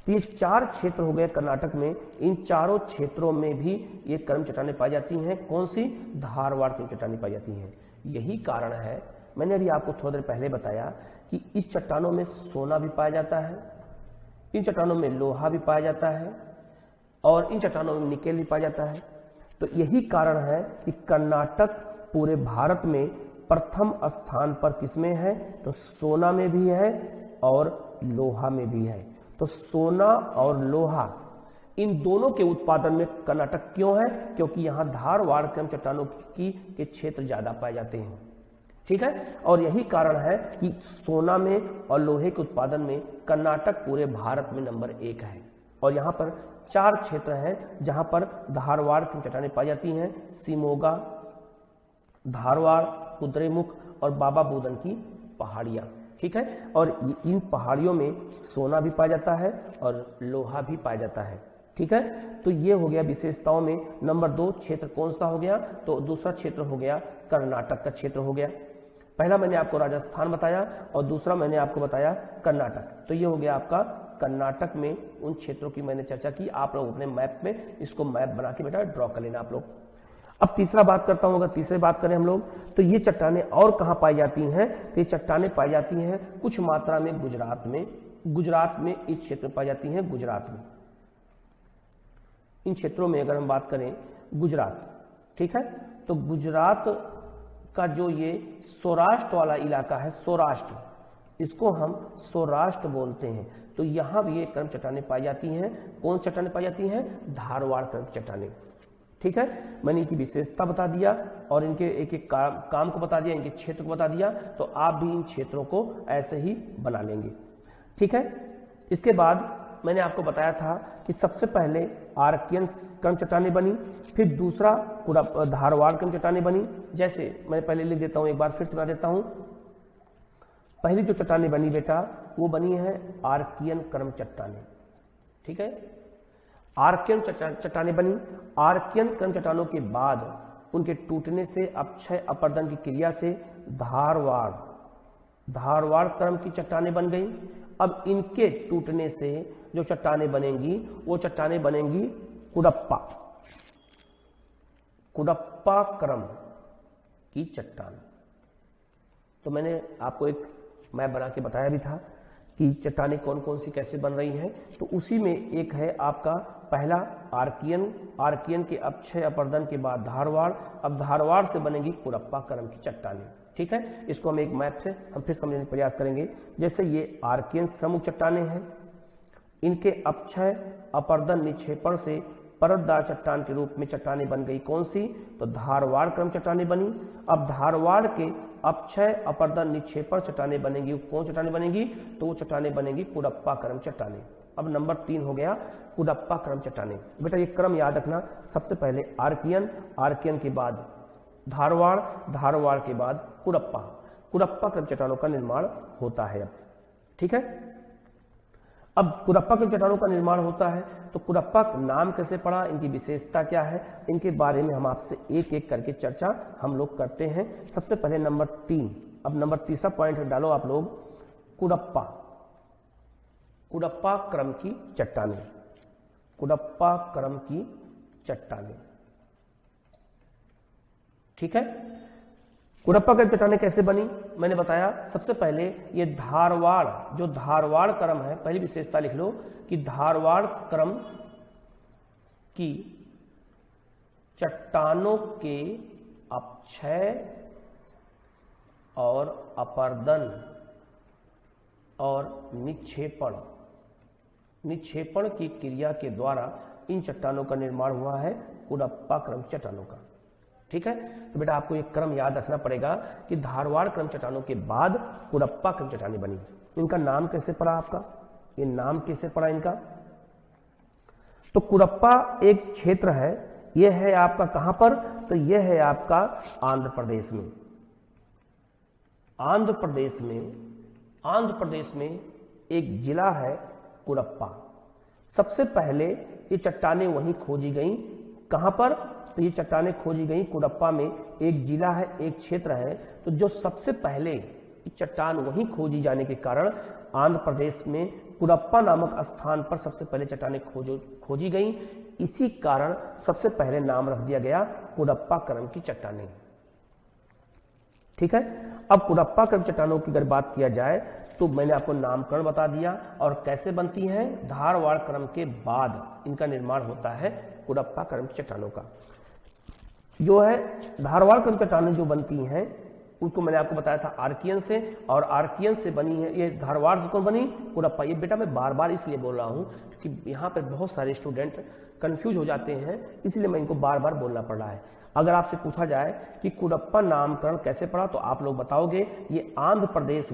तो ये 4 क्षेत्र हो गए कर्नाटक में। इन चारों क्षेत्रों में भी ये क्रम चट्टानें पाई जाती हैं। कौन सी? धारवाड़ क्रम चट्टानें पाई जाती हैं। यही कारण है, मैंने अभी आपको थोड़ी देर पहले बताया कि इस चट्टानों में सोना भी पाया जाता है, इन चट्टानों में लोहा भी पाया जाता है, और इन चट्टानों में निकेल भी पाया जाता है। तो यही कारण है कि कर्नाटक पूरे भारत में प्रथम स्थान पर किसमें है? तो सोना में भी है और लोहा में भी है। तो सोना और लोहा इन दोनों के उत्पादन में कर्नाटक क्यों है? क्योंकि यहाँ धारवाड़ क्रम चट्टानों के क्षेत्र ज्यादा पाए जाते हैं। ठीक है, और यही कारण है कि सोना में और लोहे के उत्पादन में कर्नाटक पूरे भारत में नंबर 1 है। और यहाँ पर 4 क्षेत्र हैं जहां पर धारवाड़ की चट्टानें पाई जाती हैं: शिमोगा, धारवाड़, कुद्रेमुख और बाबा बुदन की पहाड़ियां। ठीक है, और इन पहाड़ियों में सोना भी पाया जाता है और लोहा भी पाया जाता है। ठीक है, तो ये हो गया विशेषताओं में। नंबर 2 क्षेत्र कौन सा हो गया? तो दूसरा क्षेत्र हो गया कर्नाटक का क्षेत्र हो गया। पहला मैंने आपको राजस्थान बताया और दूसरा मैंने आपको बताया कर्नाटक। तो ये हो गया आपका कर्नाटक में उन क्षेत्रों की मैंने चर्चा की। आप लोग अपने मैप में इसको मैप बना के बेटा ड्रॉ कर लेना आप लोग। अब तीसरा बात करता हूं, अगर तीसरे बात करें हम लोग, तो ये चट्टानें और कहां पाई जाती हैं? तो ये चट्टानें पाई जाती हैं कुछ मात्रा में गुजरात में। गुजरात में इस क्षेत्र में पाई जाती हैं, गुजरात में। इन क्षेत्रों में अगर हम बात करें गुजरात, ठीक है, तो गुजरात का जो ये सौराष्ट्र वाला इलाका है, सौराष्ट्र, इसको हम सौराष्ट्र बोलते हैं। तो यहां भी ये कर्म चट्टानें पाई जाती हैं। कौन चट्टानें पाई जाती हैं? धारवाड़ कर्म चट्टानें। ठीक है, मैंने इनकी विशेषता बता दिया और इनके एक एक काम को बता दिया, इनके क्षेत्र को बता दिया। तो आप भी इन क्षेत्रों को ऐसे ही बना लेंगे। ठीक है, इसके बाद मैंने आपको बताया था कि सबसे पहले आर्कियन कर्म चट्टानें बनी, फिर दूसरा धारवाड़ कर्म चट्टानें बनी। जैसे मैं पहले लिख देता हूं, एक बार फिर से बता देता हूं। पहली जो चट्टानें बनी बेटा वो बनी है आर्कियन कर्म चट्टानें। ठीक है, आर्कियन चट्टानें बनी। आर्कियन कर्म चट्टानों के बाद उनके टूटने से अपक्षय अपरदन की क्रिया से धारवाड़ कर्म की चट्टानें बन गई। अब इनके टूटने से जो चट्टानें बनेंगी वो चट्टानें बनेंगी कुडप्पा क्रम की चट्टान। तो मैंने आपको एक मैप बना के बताया भी था कि चट्टानें कौन कौन सी कैसे बन रही हैं। तो उसी में एक है आपका पहला आर्कियन के अपक्षय अपरदन के बाद धारवाड़। अब धारवाड़ से बनेगी कुडप्पा क्रम की चट्टानें। ठीक है, इसको हम एक मैप से हम फिर समझने का प्रयास करेंगे। जैसे ये आर्कियन प्रमुख चट्टानें हैं, इनके अपक्षय अपरदन निक्षेपण से परतदार चट्टान के रूप में चट्टानें बन गई। कौन सी? तो धारवाड़ क्रम चट्टानें बनी। अब धारवाड़ के अपक्षय अपरदन निक्षेपण चट्टानें बनेंगी। कौन चट्टानें बनेंगी? तो वो चट्टानें बनेंगी कुडप्पा क्रम चट्टानें। अब नंबर 3 हो गया कुडप्पा क्रम चट्टानें। बेटा ये क्रम याद रखना, सबसे पहले आर्कियन के बाद धारवाड़ के बाद कुडप्पा क्रम चट्टानों का निर्माण होता है। अब ठीक है, अब कुडप्पा क्रम चट्टानों का निर्माण होता है तो कुडप्पा नाम कैसे पड़ा, इनकी विशेषता क्या है, इनके बारे में हम आपसे एक एक करके चर्चा हम लोग करते हैं। सबसे पहले नंबर 3, अब नंबर तीसरा पॉइंट डालो आप लोग, कुडप्पा क्रम की चट्टानें। कुडप्पा क्रम की चट्टानें, ठीक है। कुडप्पा क्रम चट्टानें कैसे बनी मैंने बताया। सबसे पहले ये धारवाड़ क्रम है, पहली विशेषता लिख लो कि धारवाड़ क्रम की चट्टानों के अपक्षय और अपरदन और निक्षेपण की क्रिया के द्वारा इन चट्टानों का निर्माण हुआ है कुडप्पा क्रम चट्टानों का। ठीक है, तो बेटा आपको एक क्रम याद रखना पड़ेगा कि धारवाड़ क्रम चट्टानों के बाद कुडप्पा क्रम चट्टानें बनी। इनका नाम कैसे पड़ा आपका, ये नाम कैसे पड़ा इनका? तो कुडप्पा एक क्षेत्र है, यह है आपका कहां पर? तो यह है आपका आंध्र प्रदेश में। आंध्र प्रदेश में एक जिला है कुडप्पा। सबसे पहले ये चट्टानें वहीं खोजी गई। कहां पर? तो ये चट्टानें खोजी गई कुडप्पा में। एक जिला है, एक क्षेत्र है, तो जो सबसे पहले चट्टान वहीं खोजी जाने के कारण आंध्र प्रदेश में कुडप्पा नामक स्थान पर सबसे पहले चट्टानें खोजी गई। इसी कारण सबसे पहले नाम रख दिया गया कुडप्पा क्रम की चट्टानें। ठीक है, अब कुडप्पा क्रम चट्टानों की अगर बात किया जाए तो मैंने आपको नामकरण बता दिया और कैसे बनती हैं। धारवाड़ क्रम के बाद इनका निर्माण होता है कुडप्पा क्रम की चट्टानों का। जो है धारवाड़ क्रम चट्टानें जो बनती हैं उसको मैंने आपको बताया था आर्कियन से, और आर्कियन से बनी है ये धारवाड़ से कौन बनी, कुडप्पा। ये बेटा मैं बार बार इसलिए बोल रहा हूँ क्योंकि यहाँ पर बहुत सारे स्टूडेंट कंफ्यूज हो जाते हैं, इसलिए मैं इनको बार बार बोलना पड़ रहा है। अगर आपसे पूछा जाए कि कुडप्पा नामकरण कैसे पड़ा तो आप लोग बताओगे ये आंध्र प्रदेश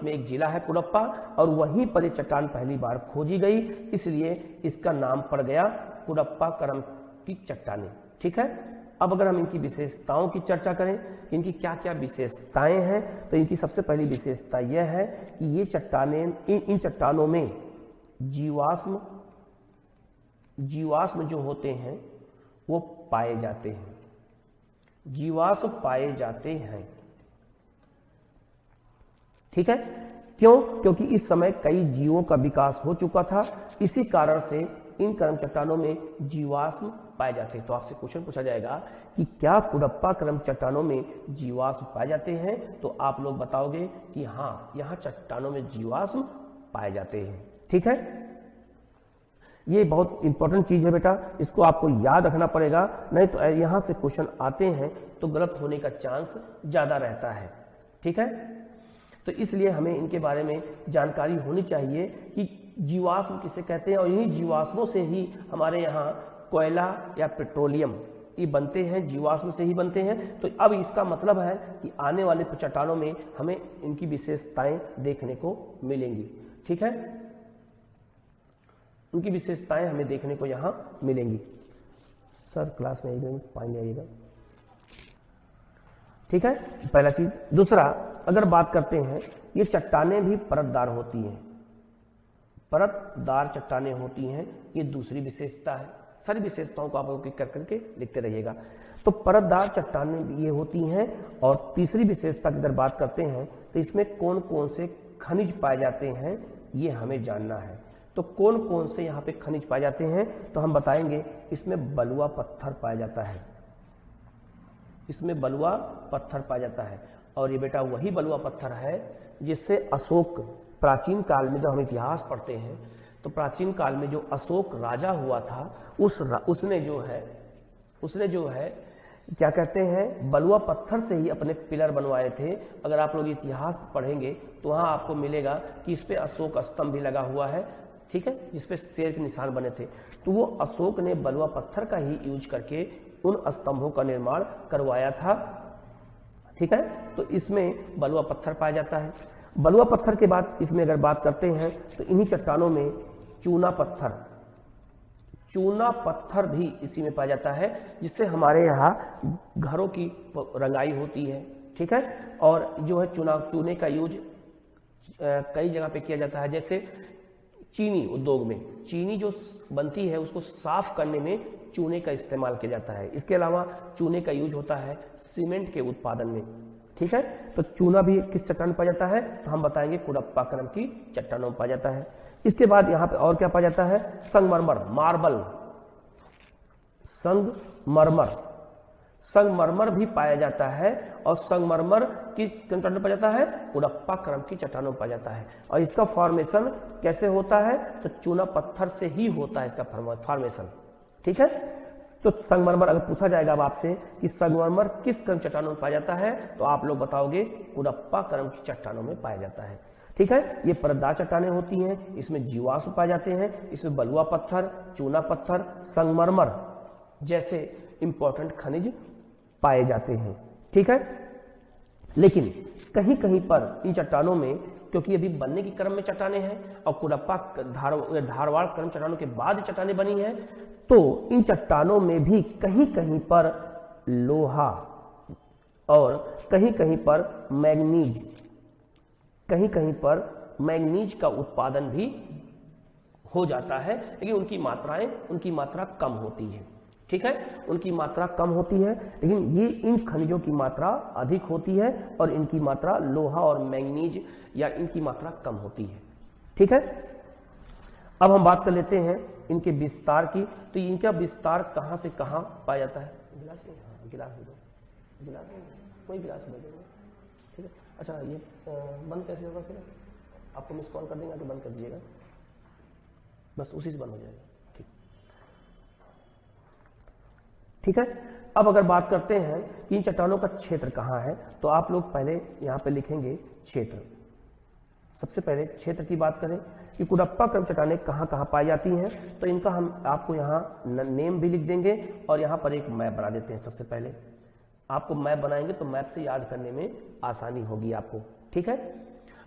में एक जिला है कुडप्पा, और वहीं पर ये चट्टान पहली बार खोजी गई, इसलिए इसका नाम पड़ गया कुडप्पा क्रम की चट्टानें। ठीक है, अब अगर हम इनकी विशेषताओं की चर्चा करें, इनकी क्या क्या विशेषताएं हैं, तो इनकी सबसे पहली विशेषता यह है कि ये चट्टानें इन चट्टानों में जीवाश्म जो होते हैं वो पाए जाते हैं, जीवाश्म पाए जाते हैं। ठीक है, क्यों? क्योंकि इस समय कई जीवों का विकास हो चुका था, इसी कारण से इन क्रम चट्टानों में जीवाश्म पाए जाते हैं। तो आपसे क्वेश्चन पूछा जाएगा कि क्या कुडप्पा क्रम चट्टानों में जीवाश्म पाए जाते हैं, तो आप लोग बताओगे कि हाँ, यहाँ चट्टानों में जीवाश्म पाए जाते हैं। ठीक है, ये बहुत इंपॉर्टेंट चीज है बेटा, इसको आपको याद रखना पड़ेगा, नहीं तो यहां से क्वेश्चन आते हैं तो गलत होने का चांस ज्यादा रहता है। ठीक है, तो इसलिए हमें इनके बारे में जानकारी होनी चाहिए कि जीवाश्म किसे कहते हैं, और इन्हीं जीवाश्मों से ही हमारे यहाँ कोयला या पेट्रोलियम ये बनते हैं, जीवाश्म से ही बनते हैं। तो अब इसका मतलब है कि आने वाले चट्टानों में हमें इनकी विशेषताएं देखने को मिलेंगी। ठीक है, उनकी विशेषताएं हमें देखने को यहां मिलेंगी। सर क्लास में एक मिनट पानी आइएगा। ठीक है, पहला चीज। दूसरा, अगर बात करते हैं, ये चट्टानें भी परतदार होती हैं, परतदार चट्टानें होती हैं, ये दूसरी विशेषता है। सारी विशेषताओं को आप लोग कर करके लिखते रहिएगा। तो परतदार चट्टानें ये होती हैं। और तीसरी विशेषता की अगर बात करते हैं तो इसमें कौन कौन से खनिज पाए जाते हैं ये हमें जानना है। तो कौन कौन से यहाँ पे खनिज पाए जाते हैं, तो हम बताएंगे इसमें बलुआ पत्थर पाया जाता है, इसमें बलुआ पत्थर पाया जाता है। और ये बेटा वही बलुआ पत्थर है जिससे अशोक, प्राचीन काल में जब हम इतिहास पढ़ते हैं तो प्राचीन काल में जो अशोक राजा हुआ था उसने जो है क्या कहते हैं, बलुआ पत्थर से ही अपने पिलर बनवाए थे। अगर आप लोग इतिहास पढ़ेंगे तो वहां आपको मिलेगा कि इस पे अशोक स्तंभ भी लगा हुआ है। ठीक है, जिसपे शेर के निशान बने थे। तो वो अशोक ने बलुआ पत्थर का ही यूज करके उन स्तंभों का निर्माण करवाया था। ठीक है, तो इसमें बलुआ पत्थर पाया जाता है। बलुआ पत्थर के बाद इसमें अगर बात करते हैं तो इन्हीं चट्टानों में चूना पत्थर भी इसी में पाया जाता है, जिससे हमारे यहाँ घरों की रंगाई होती है। ठीक है, और जो है चूने का यूज कई जगह पे किया जाता है। जैसे चीनी उद्योग में चीनी जो बनती है उसको साफ करने में चूने का इस्तेमाल किया जाता है। इसके अलावा चूने का यूज होता है सीमेंट के उत्पादन में। ठीक है, तो चूना भी किस चट्टान में पाया जाता है, तो हम बताएंगे कुडप्पा क्रम की चट्टानों में पाया जाता है। इसके बाद यहाँ पे और क्या पाया जाता है, संगमरमर, मार्बल, संगमरमर भी पाया जाता है। और संगमरमर किस चट्टान में पाया जाता है, कुडप्पा क्रम की चट्टानों में पाया जाता है। और इसका फॉर्मेशन कैसे होता है, तो चूना पत्थर से ही होता है इसका फॉर्मेशन। ठीक है, तो संगमरमर अगर पूछा जाएगा अब आपसे कि संगमरमर किस क्रम चट्टानों में पाया जाता है, तो आप लोग बताओगे कुडप्पा क्रम की चट्टानों में पाया जाता है। ठीक है, ये परतदार चट्टानें होती हैं, इसमें जीवाश्म पाए जाते हैं, इसमें बलुआ पत्थर, चूना पत्थर, संगमरमर जैसे इंपॉर्टेंट खनिज पाए जाते हैं। ठीक है, लेकिन कहीं कहीं पर इन चट्टानों में, क्योंकि अभी बनने की क्रम में चट्टानें हैं और कुडप्पा धारवाड़ क्रम चट्टानों के बाद चट्टानें बनी हैं, तो इन चट्टानों में भी कहीं कहीं पर लोहा और कहीं कहीं पर मैग्नीज का उत्पादन भी हो जाता है, लेकिन उनकी मात्रा कम होती है। ठीक है, उनकी मात्रा कम होती है, लेकिन ये इन खनिजों की मात्रा अधिक होती है और इनकी मात्रा लोहा और मैग्नीज या इनकी मात्रा कम होती है। ठीक है, अब हम बात कर लेते हैं इनके विस्तार की। तो इनका विस्तार कहां से कहां पाया जाता है, गिलास दे दो, कोई गिलास दे दो। ठीक है, अच्छा ये बंद कैसे होगा, फिर आपको मिस कॉल कर देंगे तो बंद कर दीजिएगा, बस उसी से बंद हो जाएगा। ठीक, ठीक है। अब अगर बात करते हैं कि इन चट्टानों का क्षेत्र कहाँ है, तो आप लोग पहले यहाँ पे लिखेंगे क्षेत्र। सबसे पहले क्षेत्र की बात करें कि कुडप्पा क्रम चट्टानें कहाँ कहाँ पाई जाती हैं, तो इनका हम आपको यहाँ नेम भी लिख देंगे और यहाँ पर एक मैप बना देते हैं। सबसे पहले आपको मैप बनाएंगे तो मैप से याद करने में आसानी होगी आपको, ठीक है।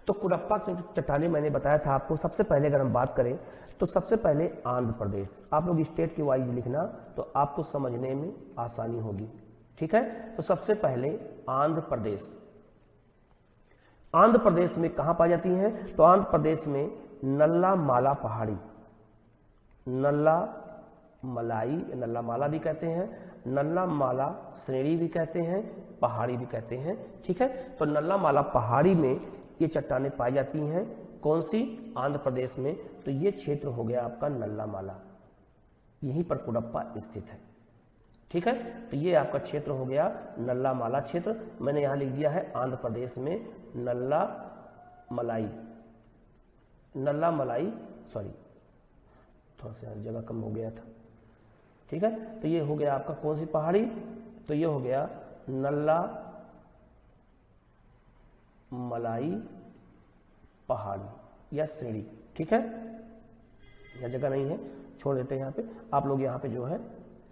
तो कुडप्पा क्रम चट्टानें मैंने बताया था आपको। सबसे पहले अगर हम बात करें तो सबसे पहले आंध्र प्रदेश, आप लोग स्टेट के वाइज लिखना तो आपको समझने में आसानी होगी, ठीक है। तो सबसे पहले आंध्र प्रदेश। आंध्र प्रदेश में कहां पाई जाती हैं, तो आंध्र प्रदेश में नल्ला माला पहाड़ी, नल्ला मलाई, नल्ला माला भी कहते हैं, नल्ला माला श्रेणी भी कहते हैं, पहाड़ी भी कहते हैं, ठीक है। तो नल्ला माला पहाड़ी में ये चट्टानें पाई जाती हैं। कौन सी? आंध्र प्रदेश में। तो ये क्षेत्र हो गया आपका नल्ला माला, यहीं पर कुडप्पा स्थित है, ठीक है। तो ये आपका क्षेत्र हो गया नल्ला माला क्षेत्र। मैंने यहां लिख दिया है आंध्र प्रदेश में नल्ला मलाई, नल्ला मलाई, सॉरी थोड़ा सा जगह कम हो गया था, ठीक है। तो ये हो गया आपका कौन सी पहाड़ी, तो ये हो गया नल्ला मलाई पहाड़ी या श्रेणी, ठीक है। यह जगह नहीं है, छोड़ देते हैं यहाँ पे। आप लोग यहाँ पे जो है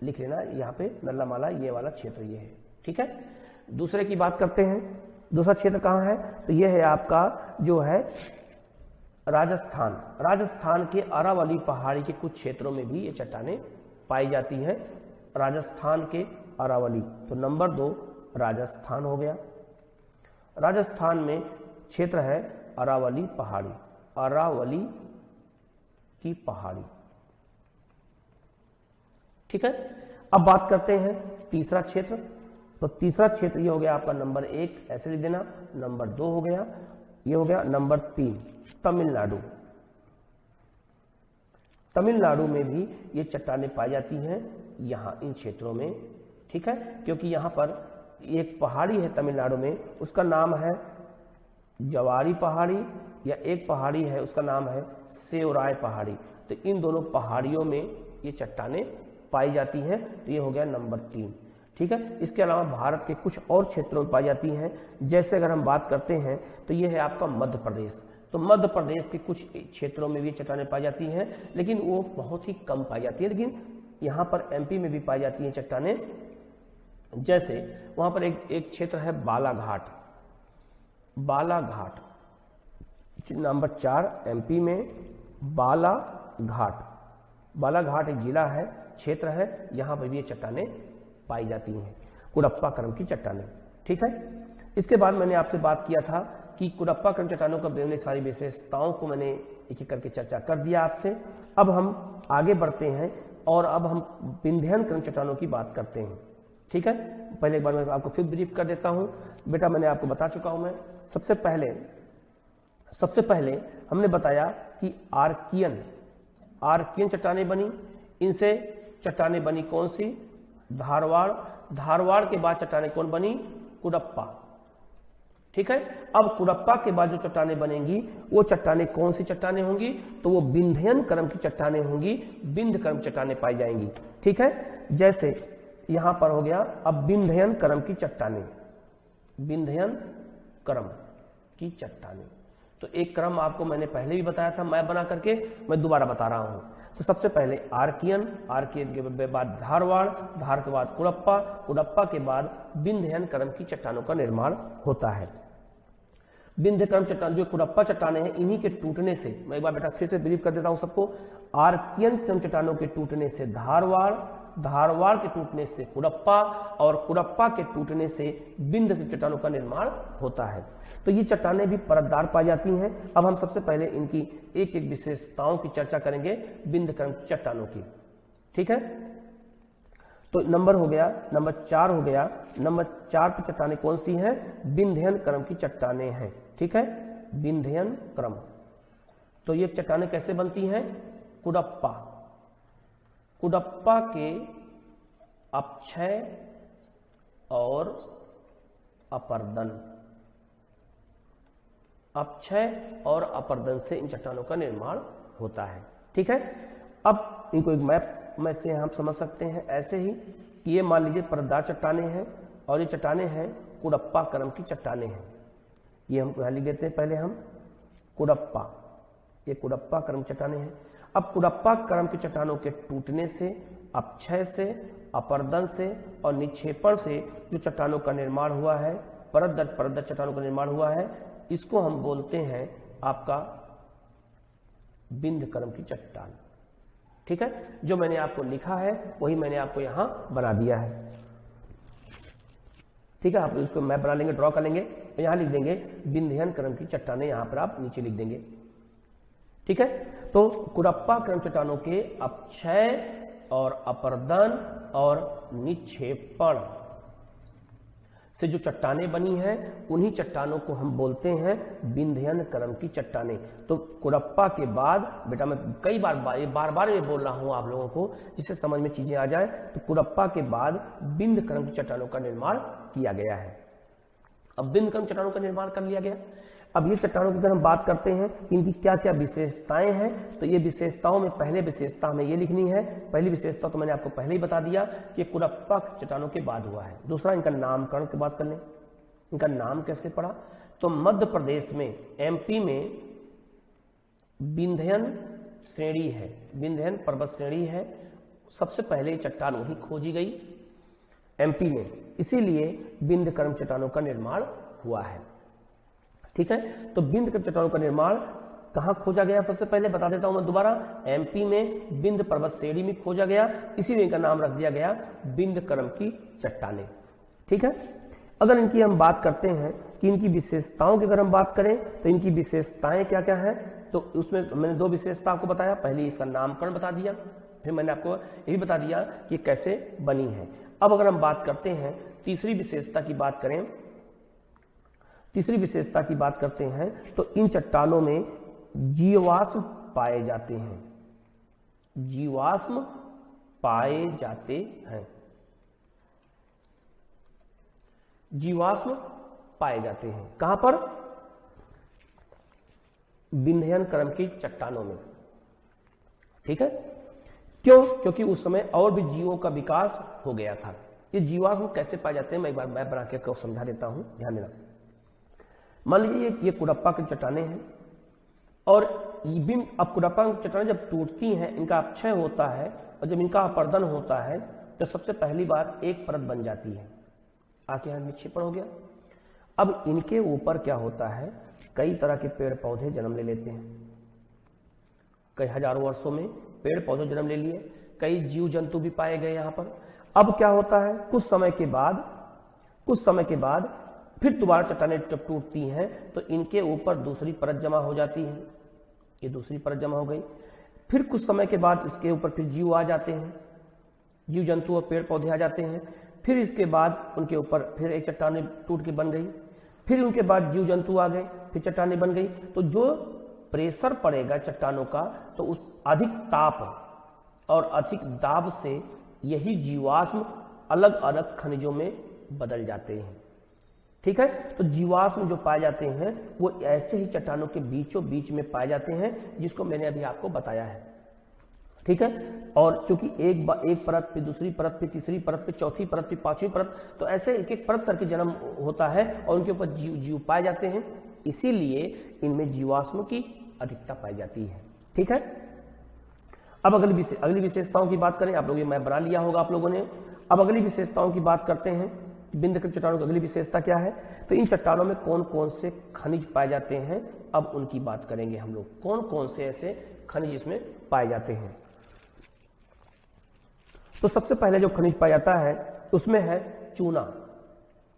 लिख लेना, यहाँ पे नल्ला माला ये वाला क्षेत्र ये है, ठीक है। दूसरे की बात करते हैं, दूसरा क्षेत्र कहाँ है, तो ये है आपका जो है राजस्थान। राजस्थान के अरावली पहाड़ी के कुछ क्षेत्रों में भी ये चट्टानें पाई जाती हैं। राजस्थान के अरावली, तो नंबर 2 राजस्थान हो गया। राजस्थान में क्षेत्र है अरावली पहाड़ी, अरावली की पहाड़ी, ठीक है। अब बात करते हैं तीसरा क्षेत्र। तो तीसरा क्षेत्र ये हो गया आपका नंबर 1, ऐसे लिख देना। नंबर 2 हो गया, ये हो गया नंबर 3 तमिलनाडु। तमिलनाडु में भी ये चट्टानें पाई जाती हैं यहाँ इन क्षेत्रों में, ठीक है। क्योंकि यहाँ पर एक पहाड़ी है तमिलनाडु में, उसका नाम है जवारी पहाड़ी, या एक पहाड़ी है उसका नाम है सेवराय पहाड़ी। तो इन दोनों पहाड़ियों में ये चट्टानें पाई जाती हैं। तो ये हो गया नंबर 3, ठीक है। इसके अलावा भारत के कुछ और क्षेत्रों में पाई जाती हैं। जैसे अगर हम बात करते हैं तो ये है आपका मध्य प्रदेश। तो मध्य प्रदेश के कुछ क्षेत्रों में भी चट्टानें पाई जाती हैं, लेकिन वो बहुत ही कम पाई जाती है। लेकिन यहाँ पर एमपी में भी पाई जाती हैं चट्टानें। जैसे वहां पर एक क्षेत्र है बालाघाट, बालाघाट नंबर 4 एमपी में बालाघाट। बालाघाट एक जिला है, क्षेत्र है, यहां पर भी ये चट्टानें पाई जाती हैं, कुडप्पा क्रम की चट्टानें, ठीक है। इसके बाद मैंने आपसे बात किया था कि कुडप्पा क्रम चट्टानों का मैंने सारी विशेषताओं को मैंने एक एक करके चर्चा कर दिया आपसे। अब हम आगे बढ़ते हैं और अब हम विंध्यन क्रम चट्टानों की बात करते हैं, ठीक है। पहले एक बार मैं आपको फिर ब्रीफ कर देता हूं। बेटा मैंने आपको बता चुका हूं मैं। सबसे पहले हमने बताया कि आर्कियन चट्टानें बनी। इनसे चट्टानें बनी कौन सी? धारवाड़। धारवाड़ के बाद चट्टानें कौन बनी? कुडप्पा, ठीक है। अब कुडप्पा के बाद जो चट्टानें बनेंगी वो चट्टानें कौन सी चट्टानें होंगी? तो वो विंध्यन क्रम की चट्टानें होंगी, विंध्य क्रम चट्टानें पाई जाएंगी, ठीक है। जैसे यहां पर हो गया अब विंध्यन क्रम की चट्टानें, विंध्यन क्रम की चट्टानें। तो एक क्रम आपको मैंने पहले भी बताया था मैप बना करके, मैं दोबारा बता रहा हूं। तो सबसे पहले आर्कियन, आर्कियन के बाद धारवाड़, धार के बाद कुडप्पा, कुडप्पा के बाद विंध्यन क्रम की चट्टानों का निर्माण होता है। विंध्य क्रम चट्टान जो कुडप्पा चट्टानें हैं, इन्हीं के टूटने से, मैं एक बार बेटा फिर से ब्रीफ कर देता हूं सबको। आर्कियन क्रम चट्टानों के टूटने से धारवाड़, धारवाड़ के टूटने से कुडप्पा और कुडप्पा के टूटने से विंध्य की चट्टानों का निर्माण होता है। तो ये चट्टानें भी परतदार पाई जाती हैं। अब हम सबसे पहले इनकी एक एक विशेषताओं की चर्चा करेंगे विंध्य क्रम चट्टानों की, ठीक है। तो नंबर हो गया, नंबर 4 हो गया। नंबर 4 की चट्टानें कौन सी हैं? विंध्यन क्रम की चट्टानें हैं, ठीक है, विंध्यन क्रम। तो ये चट्टानें कैसे बनती हैं? कुडप्पा, कुडप्पा के अपक्षय और अपर्दन, अपक्षय और अपर्दन से इन चट्टानों का निर्माण होता है, ठीक है। अब इनको एक मैप में से हम समझ सकते हैं ऐसे ही कि ये मान लीजिए परतदार चट्टाने हैं और ये चट्टाने हैं कुडप्पा क्रम की चट्टाने हैं। ये हम यहां लिख देते हैं पहले हम कुडप्पा, ये कुडप्पा क्रम चट्टाने हैं। अब कुडप्पा क्रम की चट्टानों के टूटने से, अपक्षय से, अपर्दन से और निक्षेपण से जो चट्टानों का निर्माण हुआ है, परत दर परत दर चट्टानों का निर्माण हुआ है, इसको हम बोलते हैं आपका बिंद क्रम की चट्टान। ठीक है, जो मैंने आपको लिखा है वही मैंने आपको यहां बना दिया है। ठीक है, आप इसको मैप बना लेंगे, ड्रॉ कर लेंगे, यहां लिख देंगे बिंध्यन क्रम की चट्टानें, यहां पर आप नीचे लिख देंगे। ठीक है, तो कुडप्पा क्रम चट्टानों के अपक्षय और अपर्दन और निक्षेपण से जो चट्टानें बनी हैं, उन्हीं चट्टानों को हम बोलते हैं बिंध्यन क्रम की चट्टानें। तो कुडप्पा के बाद, बेटा मैं कई बार बार ये बोल रहा हूं आप लोगों को, जिससे समझ में चीजें आ जाए, तो कुडप्पा के बाद बिंद क्रम की चट्टानों का निर्माण किया गया है। अब बिंद क्रम चट्टानों का निर्माण कर लिया गया। अब ये चट्टानों की अगर हम बात करते हैं इनकी क्या क्या विशेषताएं हैं, तो ये विशेषताओं में पहले विशेषता हमें ये लिखनी है। पहली विशेषता तो मैंने आपको पहले ही बता दिया कि कुडप्पा चट्टानों के बाद हुआ है। दूसरा, इनका नामकरण की बात कर लें, इनका नाम कैसे पड़ा। तो मध्य प्रदेश में, एमपी में विंध्यन श्रेणी है, विंध्यन पर्वत श्रेणी है, सबसे पहले चट्टान वहीं खोजी गई एमपी में, इसीलिए बिंद क्रम चट्टानों का निर्माण हुआ है। ठीक है, तो बिंद क्रम चट्टानों का निर्माण कहां खोजा गया, सबसे पहले बता देता हूं मैं दोबारा, एमपी में बिंद पर्वत श्रेणी में खोजा गया, इसीलिए इनका नाम रख दिया गया बिंद क्रम की चट्टानें। ठीक है, अगर इनकी हम बात करते हैं कि इनकी विशेषताओं की अगर हम बात करें तो इनकी विशेषताएं क्या क्या है, तो उसमें मैंने दो विशेषता आपको बताया। पहले इसका नामकरण बता दिया, फिर मैंने आपको ये भी बता दिया कि कैसे बनी है। अब अगर हम बात करते हैं तीसरी विशेषता की बात करें, तीसरी विशेषता की बात करते हैं तो इन चट्टानों में जीवाश्म पाए जाते हैं, जीवाश्म पाए जाते हैं, जीवाश्म पाए जाते हैं। कहां पर, विंध्यन क्रम की चट्टानों में। ठीक है, क्यों, क्योंकि उस समय और भी जीवों का विकास हो गया था। ये जीवाश्म कैसे पाए जाते हैं मैं एक बार मैप बना के समझा देता हूं, ध्यान देना। मान लीजिए ये कुडप्पा की चट्टानें हैं और अब कुडप्पा की चट्टानें जब टूटती हैं, इनका अपक्षय होता है और जब इनका अपर्दन होता है तो सबसे पहली बार एक परत बन जाती है, आके यहां निक्षेपण हो गया। अब इनके ऊपर क्या होता है, कई तरह के पेड़ पौधे जन्म ले लेते हैं, कई हजारों वर्षों में पेड़ पौधे जन्म ले लिए, कई जीव जंतु भी पाए गए यहां पर। अब क्या होता है, कुछ समय के बाद फिर दोबारा चट्टानें जब टूटती हैं तो इनके ऊपर दूसरी परत जमा हो जाती है, ये दूसरी परत जमा हो गई। फिर कुछ समय के बाद इसके ऊपर फिर जीव आ जाते हैं, जीव जंतु और पेड़ पौधे आ जाते हैं। फिर इसके बाद उनके ऊपर फिर एक चट्टानें टूट के बन गई, फिर उनके बाद जीव जंतु आ गए, फिर चट्टानें बन गई। तो जो प्रेशर पड़ेगा चट्टानों का, तो उस अधिक ताप और अधिक दाब से यही जीवाश्म अलग अलग खनिजों में बदल जाते हैं। ठीक है, तो जीवाश्म जो पाए जाते हैं वो ऐसे ही चट्टानों के बीचों बीच में पाए जाते हैं, जिसको मैंने अभी आपको बताया है। ठीक है, और चूंकि एक परत पे दूसरी परत पे तीसरी परत पे चौथी परत पे पांचवी परत, तो ऐसे एक एक परत करके जन्म होता है और उनके ऊपर जीव पाए जाते हैं, इसीलिए इनमें जीवाश्म की अधिकता पाई जाती है। ठीक है, अब अगली विशेषताओं की बात करें, आप लोग ये मैप बना लिया होगा आप लोगों ने। अब अगली विशेषताओं की बात करते हैं, बिंद क्रम चट्टानों की अगली विशेषता क्या है, तो इन चट्टानों में कौन कौन से खनिज पाए जाते हैं, अब उनकी बात करेंगे हम लोग। कौन कौन से ऐसे खनिज इसमें पाए जाते हैं, तो सबसे पहले जो खनिज पाया जाता है उसमें है चूना।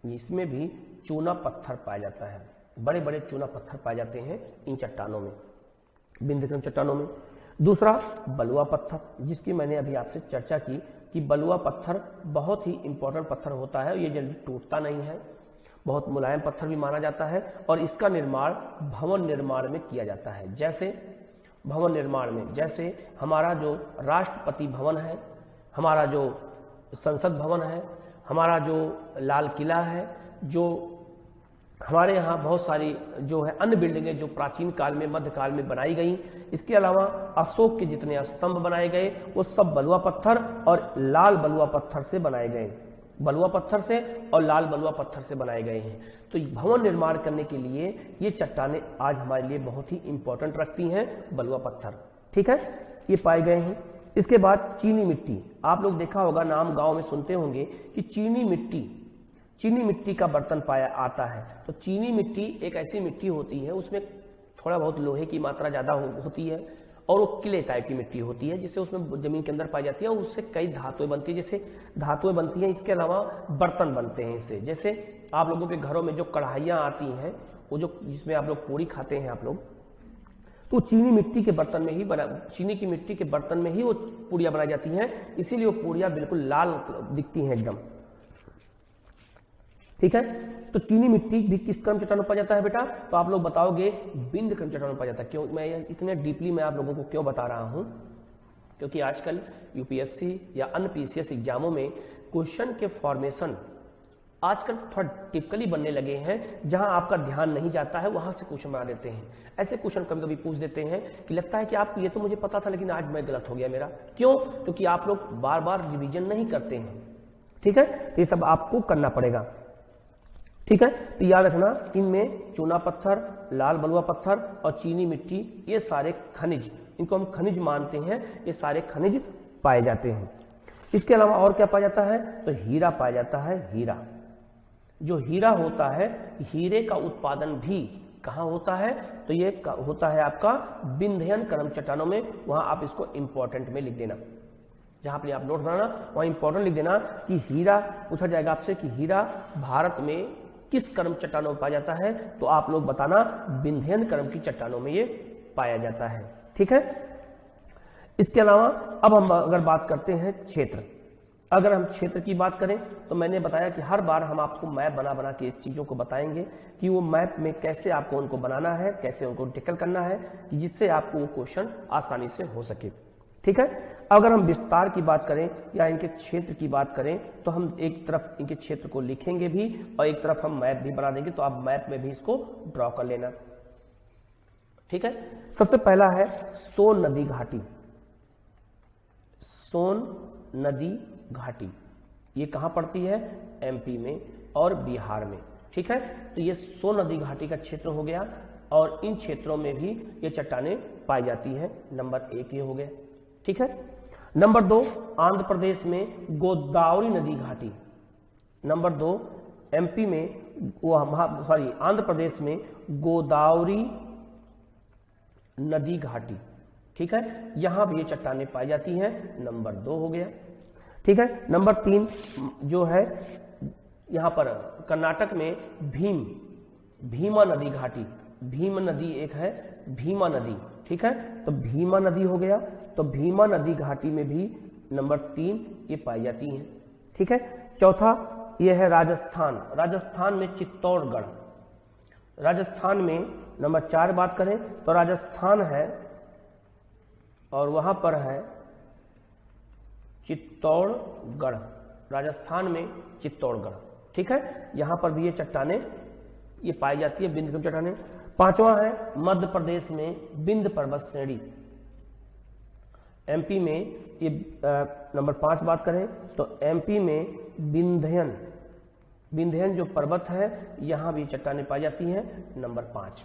इसमें भी चूना पत्थर पाया जाता है, बड़े बड़े चूना पत्थर पाए जाते हैं इन चट्टानों में, बिंद क्रम चट्टानों में। दूसरा बलुआ पत्थर, जिसकी मैंने अभी आपसे चर्चा की कि बलुआ पत्थर बहुत ही इंपॉर्टेंट पत्थर होता है, ये जल्दी टूटता नहीं है, बहुत मुलायम पत्थर भी माना जाता है और इसका निर्माण भवन निर्माण में किया जाता है। जैसे भवन निर्माण में, जैसे हमारा जो राष्ट्रपति भवन है, हमारा जो संसद भवन है, हमारा जो लाल किला है, जो हमारे यहाँ बहुत सारी जो है अन्य बिल्डिंगें जो प्राचीन काल में मध्यकाल में बनाई गई। इसके अलावा अशोक के जितने स्तंभ बनाए गए वो सब बलुआ पत्थर और लाल बलुआ पत्थर से बनाए गए, बलुआ पत्थर से और लाल बलुआ पत्थर से बनाए गए हैं। तो भवन निर्माण करने के लिए ये चट्टानें आज हमारे लिए बहुत ही इंपॉर्टेंट रखती हैं, बलुआ पत्थर। ठीक है, ये पाए गए हैं। इसके बाद चीनी मिट्टी, आप लोग देखा होगा, नाम गांव में सुनते होंगे कि चीनी मिट्टी का बर्तन पाया आता है। तो चीनी मिट्टी एक ऐसी मिट्टी होती है, उसमें थोड़ा बहुत लोहे की मात्रा ज्यादा होती है और वो किले टाइप की मिट्टी होती है, जिससे उसमें जमीन के अंदर पाई जाती है और उससे कई धातुएं बनती है, जैसे धातुएं बनती हैं। इसके अलावा बर्तन बनते हैं इससे, जैसे आप लोगों के घरों में जो कढ़ाइयाँ आती हैं, वो जो जिसमें आप लोग पूरी खाते हैं आप लोग, तो चीनी मिट्टी के बर्तन में ही चीनी की मिट्टी के बर्तन में ही वो पूड़ियाँ बनाई जाती हैं, इसीलिए वो पूड़ियाँ बिल्कुल लाल दिखती हैं एकदम। ठीक है, तो चीनी मिट्टी भी किस क्रम चट्टानों में पाया जाता है बेटा? तो आप लोग बताओगे बिंद क्रम चट्टानों में पाया जाता है। क्यों मैं इतने डीपली मैं आप लोगों को क्यों बता रहा हूं? क्योंकि आजकल यूपीएससी या अन्य पीसीएस एग्जामों में क्वेश्चन के फॉर्मेशन आजकल थोड़ा टिपिकली बनने लगे हैं, जहां आपका ध्यान नहीं जाता है वहां से क्वेश्चन बना देते हैं। ऐसे क्वेश्चन कभी कभी पूछ देते हैं कि लगता है कि आप ये तो मुझे पता था लेकिन आज मैं गलत हो गया मेरा। क्यों? क्योंकि आप लोग बार बार रिविजन नहीं करते हैं। ठीक है, तो ये सब आपको करना पड़ेगा। ठीक है, तो याद रखना, इनमें चूना पत्थर, लाल बलुआ पत्थर और चीनी मिट्टी, ये सारे खनिज, इनको हम खनिज मानते हैं, ये सारे खनिज पाए जाते हैं। इसके अलावा और क्या पाया जाता है? तो हीरा पाया जाता है। हीरा, जो हीरा होता है, हीरे का उत्पादन भी कहाँ होता है? तो ये होता है आपका विंध्यन कर्म चट्टानों में। वहां आप इसको इंपॉर्टेंट में लिख देना, जहां पर आप नोट बनाना वहां इंपॉर्टेंट लिख देना कि हीरा पूछा जाएगा आपसे कि हीरा भारत में किस कर्म चट्टानों में पाया जाता है? तो आप लोग बताना विंध्यन कर्म की चट्टानों में ये पाया जाता है। ठीक है, इसके अलावा अब हम अगर बात करते हैं क्षेत्र, अगर हम क्षेत्र की बात करें तो मैंने बताया कि हर बार हम आपको मैप बना के इस चीजों को बताएंगे कि वो मैप में कैसे आपको उनको बनाना है, कैसे उनको टिकल करना है, कि जिससे आपको वो क्वेश्चन आसानी से हो सके। ठीक है, अगर हम विस्तार की बात करें या इनके क्षेत्र की बात करें तो हम एक तरफ इनके क्षेत्र को लिखेंगे भी और एक तरफ हम मैप भी बना देंगे, तो आप मैप में भी इसको ड्रॉ कर लेना। ठीक है, सबसे पहला है सोन नदी घाटी। सोन नदी घाटी ये कहां पड़ती है? एमपी में और बिहार में। ठीक है, तो ये सोन नदी घाटी का क्षेत्र हो गया और इन क्षेत्रों में भी ये चट्टानें पाई जाती हैं। नंबर 1 ये हो गया। ठीक है, नंबर 2 आंध्र प्रदेश में गोदावरी नदी घाटी। नंबर 2 एमपी में आंध्र प्रदेश में गोदावरी नदी घाटी। ठीक है, यहां भी ये चट्टानें पाई जाती हैं। नंबर 2 हो गया। ठीक है, नंबर 3 जो है यहां पर कर्नाटक में भीमा नदी घाटी। भीम नदी एक है, भीमा नदी। ठीक है, तो भीमा नदी हो गया। तो भीमा नदी घाटी में भी नंबर 3 ये पाई जाती हैं। ठीक है, चौथा ये है राजस्थान। राजस्थान में चित्तौड़गढ़। राजस्थान में नंबर 4 बात करें तो राजस्थान है और वहां पर है चित्तौड़गढ़। राजस्थान में चित्तौड़गढ़। ठीक है, यहां पर भी ये चट्टानें ये पाई जाती है, बिंद क्रम चट्टानें। 5वां है मध्य प्रदेश में विंध्य पर्वत श्रेणी। एमपी में ये नंबर 5 बात करें तो एमपी में विंध्यन जो पर्वत है यहां भी चट्टानें पाई जाती हैं। नंबर 5।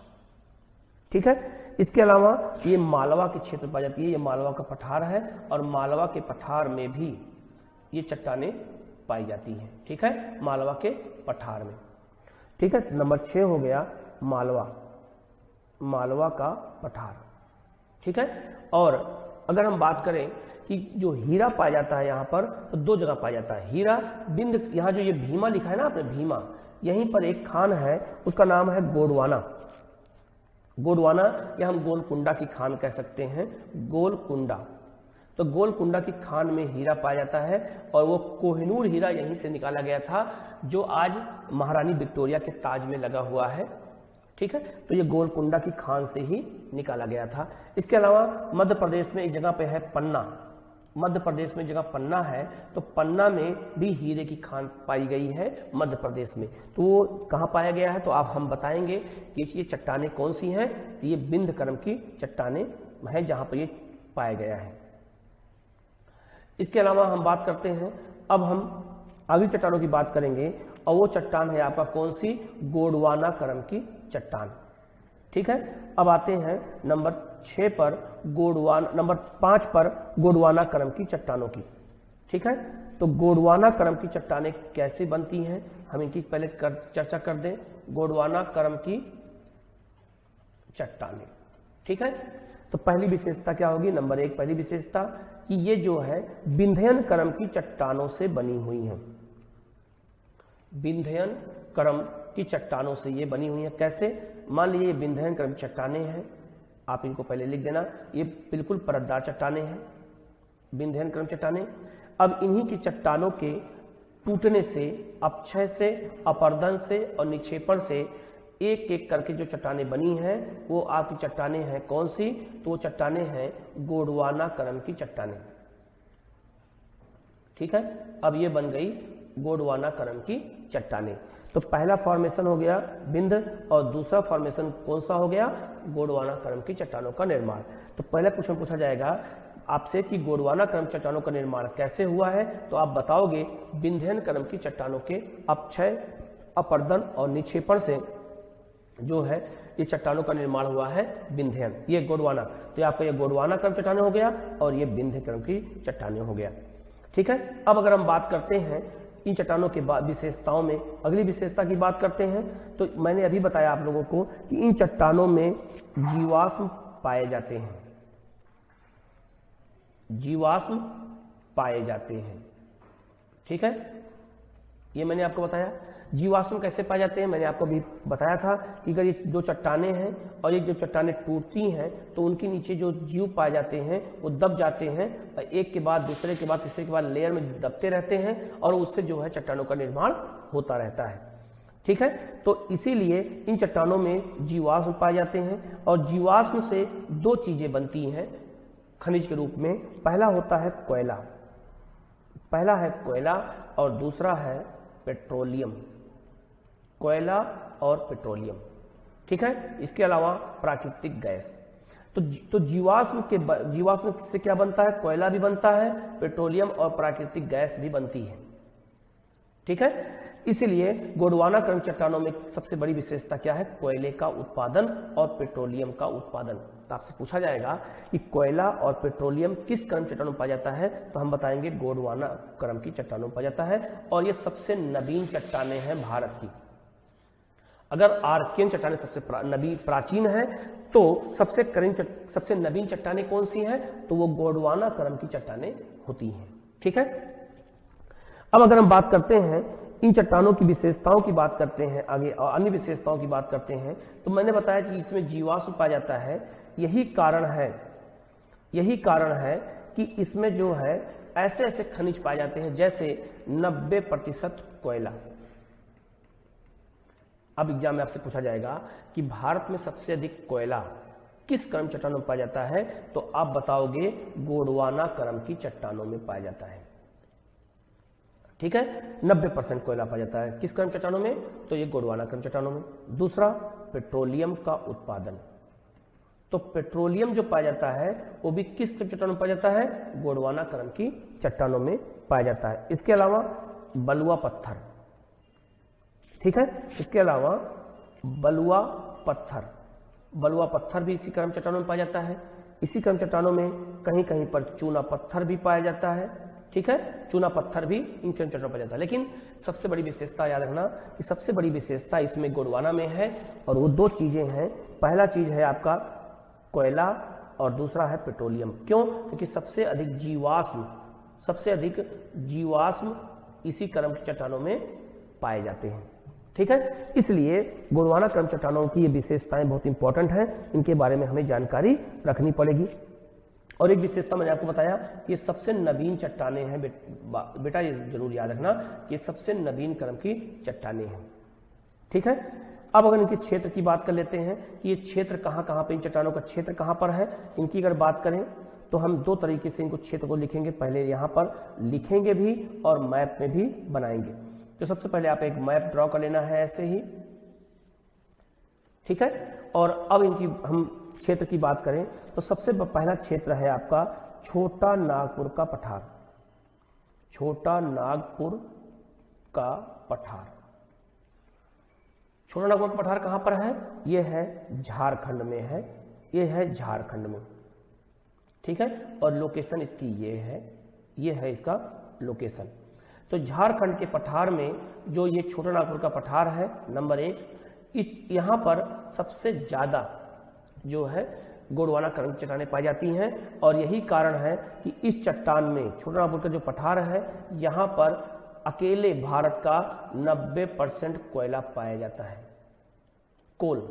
ठीक है, इसके अलावा ये मालवा के क्षेत्र पाई जाती है। ये मालवा का पठार है और मालवा के पठार में भी ये चट्टानें पाई जाती हैं। ठीक है, मालवा के पठार में। ठीक है, नंबर 6 हो गया मालवा का पठार। ठीक है, और अगर हम बात करें कि जो हीरा पाया जाता है यहाँ पर तो 2 जगह पाया जाता है हीरा। बिंद, यहाँ जो ये भीमा लिखा है ना आपने, भीमा, यहीं पर एक खान है उसका नाम है गोंडवाना। गोंडवाना या हम गोलकुंडा की खान कह सकते हैं, गोलकुंडा। तो गोलकुंडा की खान में हीरा पाया जाता है और वो कोहिनूर हीरा यहीं से निकाला गया था जो आज महारानी विक्टोरिया के ताज में लगा हुआ है। ठीक है, तो ये गोलकुंडा की खान से ही निकाला गया था। इसके अलावा मध्य प्रदेश में एक जगह पे है पन्ना। मध्य प्रदेश में जगह पन्ना है, तो पन्ना में भी हीरे की खान पाई गई है मध्य प्रदेश में। तो वो कहाँ पाया गया है, तो आप हम बताएंगे कि ये चट्टानें कौन सी हैं। तो ये विंध्यकर्म की चट्टानें हैं जहाँ पर ये पाया गया है। इसके अलावा हम बात करते हैं, अब हम अगली चट्टानों की बात करेंगे, और वो चट्टान है आपका कौन सी, गोंडवाना क्रम की चट्टान। ठीक है, अब आते हैं नंबर 6 पर नंबर 5 पर गोंडवाना क्रम की चट्टानों की। ठीक है, तो गोंडवाना क्रम की चट्टानें कैसे बनती हैं, हम इनकी पहले चर्चा कर दें। गोंडवाना क्रम की चट्टानें, ठीक है, तो पहली विशेषता क्या होगी, नंबर 1 पहली विशेषता कि ये जो है विंध्यन क्रम की चट्टानों से बनी हुई हैं। विंध्यन क्रम की चट्टानों से ये बनी हुई है। कैसे, मान लीजिए विंध्यन क्रम चट्टानें हैं, आप इनको पहले लिख देना, ये बिल्कुल परतदार चट्टानें हैं, विंध्यन क्रम चट्टानें। अब इन्हीं की चट्टानों के टूटने से, अपक्षय से, अपर्दन से और निक्षेपण से एक एक करके जो चट्टानें बनी हैं वो आपकी चट्टानें हैं कौन सी, तो वो चट्टानें हैं गोंडवाना क्रम की चट्टानें। ठीक है, अब ये बन गई गोंडवाना क्रम की चट्टानें। तो पहला फॉर्मेशन हो गया विंध्य, और दूसरा फॉर्मेशन कौन सा हो गया, गोंडवाना क्रम की चट्टानों का निर्माण। तो पहला क्वेश्चन पूछा जाएगा आपसे कि गोंडवाना क्रम चट्टानों का निर्माण कैसे हुआ है, तो आप बताओगे विंध्यन क्रम की चट्टानों के अपक्षय, अपर्दन और निक्षेपण से जो है ये चट्टानों का निर्माण हुआ है विंध्यन, ये गोंडवाना। तो आपका ये गोंडवाना क्रम चट्टानें हो गया और ये विंध्य क्रम की चट्टानें हो गया। ठीक है, अब अगर हम बात करते हैं इन चट्टानों के बाद विशेषताओं में, अगली विशेषता की बात करते हैं, तो मैंने अभी बताया आप लोगों को कि इन चट्टानों में जीवाश्म पाए जाते हैं, जीवाश्म पाए जाते हैं। ठीक है, ये मैंने आपको बताया। जीवाश्म कैसे पाए जाते हैं, मैंने आपको भी बताया था कि अगर ये दो चट्टानें हैं और ये जब चट्टानें टूटती हैं तो उनके नीचे जो जीव पाए जाते हैं वो दब जाते हैं, एक के बाद दूसरे के बाद तीसरे के बाद लेयर में दबते रहते हैं और उससे जो है चट्टानों का निर्माण होता रहता है। ठीक है, तो इसीलिए इन चट्टानों में जीवाश्म पाए जाते हैं और जीवाश्म से दो चीजें बनती हैं खनिज के रूप में। पहला होता है कोयला, पहला है कोयला और दूसरा है पेट्रोलियम, कोयला और पेट्रोलियम। ठीक है, इसके अलावा प्राकृतिक गैस। तो जीवाश्म से क्या बनता है, कोयला भी बनता है, पेट्रोलियम और प्राकृतिक गैस भी बनती है। ठीक है, इसलिए गोंडवाना क्रम चट्टानों में सबसे बड़ी विशेषता क्या है, कोयले का उत्पादन और पेट्रोलियम का उत्पादन। तो आपसे पूछा जाएगा कि कोयला और पेट्रोलियम किस क्रम चट्टानों में पाया जाता है, तो हम बताएंगे गोंडवाना क्रम की चट्टानों में पाया जाता है और ये सबसे नवीन चट्टानें हैं भारत की। अगर आर्कियन चट्टानें सबसे प्राचीन है तो सबसे नवीन चट्टानें कौन सी हैं, तो वो गोंडवाना क्रम की चट्टानें होती हैं। ठीक है, अब अगर हम बात करते हैं इन चट्टानों की विशेषताओं की बात करते हैं आगे और अन्य विशेषताओं की बात करते हैं, तो मैंने बताया कि इसमें जीवाश्म पाया जाता है। यही कारण है कि इसमें जो है ऐसे ऐसे खनिज पाए जाते हैं जैसे 90% कोयला। अब एग्जाम में आपसे पूछा जाएगा कि भारत में सबसे अधिक कोयला किस क्रम चट्टानों में पाया जाता है, तो आप बताओगे गोंडवाना क्रम की चट्टानों में पाया जाता है। ठीक है, 90% कोयला पाया जाता है किस क्रम चट्टानों में, तो ये गोंडवाना क्रम चट्टानों में। दूसरा, पेट्रोलियम का उत्पादन। तो पेट्रोलियम जो पाया जाता है वो भी किस क्रम चट्टानों में पाया जाता है, गोंडवाना क्रम की चट्टानों में पाया जाता है। इसके अलावा बलुआ पत्थर, ठीक है, इसके अलावा बलुआ पत्थर भी इसी क्रम चट्टानों में पाया जाता है। इसी क्रम चट्टानों में कहीं कहीं पर चूना पत्थर भी पाया जाता है। ठीक है, चूना पत्थर भी इन क्रम चट्टानों में पाया जाता है। लेकिन सबसे बड़ी विशेषता याद रखना कि सबसे बड़ी विशेषता इसमें गोंडवाना में है और वो दो चीजें हैं। पहला चीज है आपका कोयला और दूसरा है पेट्रोलियम। क्यों, क्योंकि सबसे अधिक जीवाश्म इसी क्रम की चट्टानों में पाए जाते हैं। ठीक है, इसलिए गोंडवाना क्रम चट्टानों की ये विशेषताएं बहुत इंपॉर्टेंट हैं, इनके बारे में हमें जानकारी रखनी पड़ेगी। और एक विशेषता मैंने आपको बताया कि ये सबसे नवीन चट्टानें हैं। बेटा ये जरूर याद रखना कि ये सबसे नवीन क्रम की चट्टानें हैं। ठीक है, अब अगर इनके क्षेत्र की बात कर लेते हैं कि ये क्षेत्र कहाँ पे, इन चट्टानों का क्षेत्र कहाँ पर है, इनकी अगर बात करें तो हम दो तरीके से इनको क्षेत्र को लिखेंगे, पहले यहाँ पर लिखेंगे भी और मैप में भी बनाएंगे। तो सबसे पहले आप एक मैप ड्रॉ कर लेना है ऐसे ही, ठीक है। और अब इनकी हम क्षेत्र की बात करें तो सबसे पहला क्षेत्र है आपका छोटा नागपुर का पठार। छोटा नागपुर का पठार, छोटा नागपुर का पठार कहां पर है? यह है झारखंड में है, यह है झारखंड में, ठीक है। और लोकेशन इसकी ये है इसका लोकेशन। तो झारखंड के पठार में जो ये छोटा नागपुर का पठार है नंबर 1, यहाँ पर सबसे ज्यादा जो है गोंडवाना क्रम की चट्टानें पाई जाती हैं और यही कारण है कि इस चट्टान में छोटा नागपुर का जो पठार है यहाँ पर अकेले भारत का 90% कोयला पाया जाता है, कोल,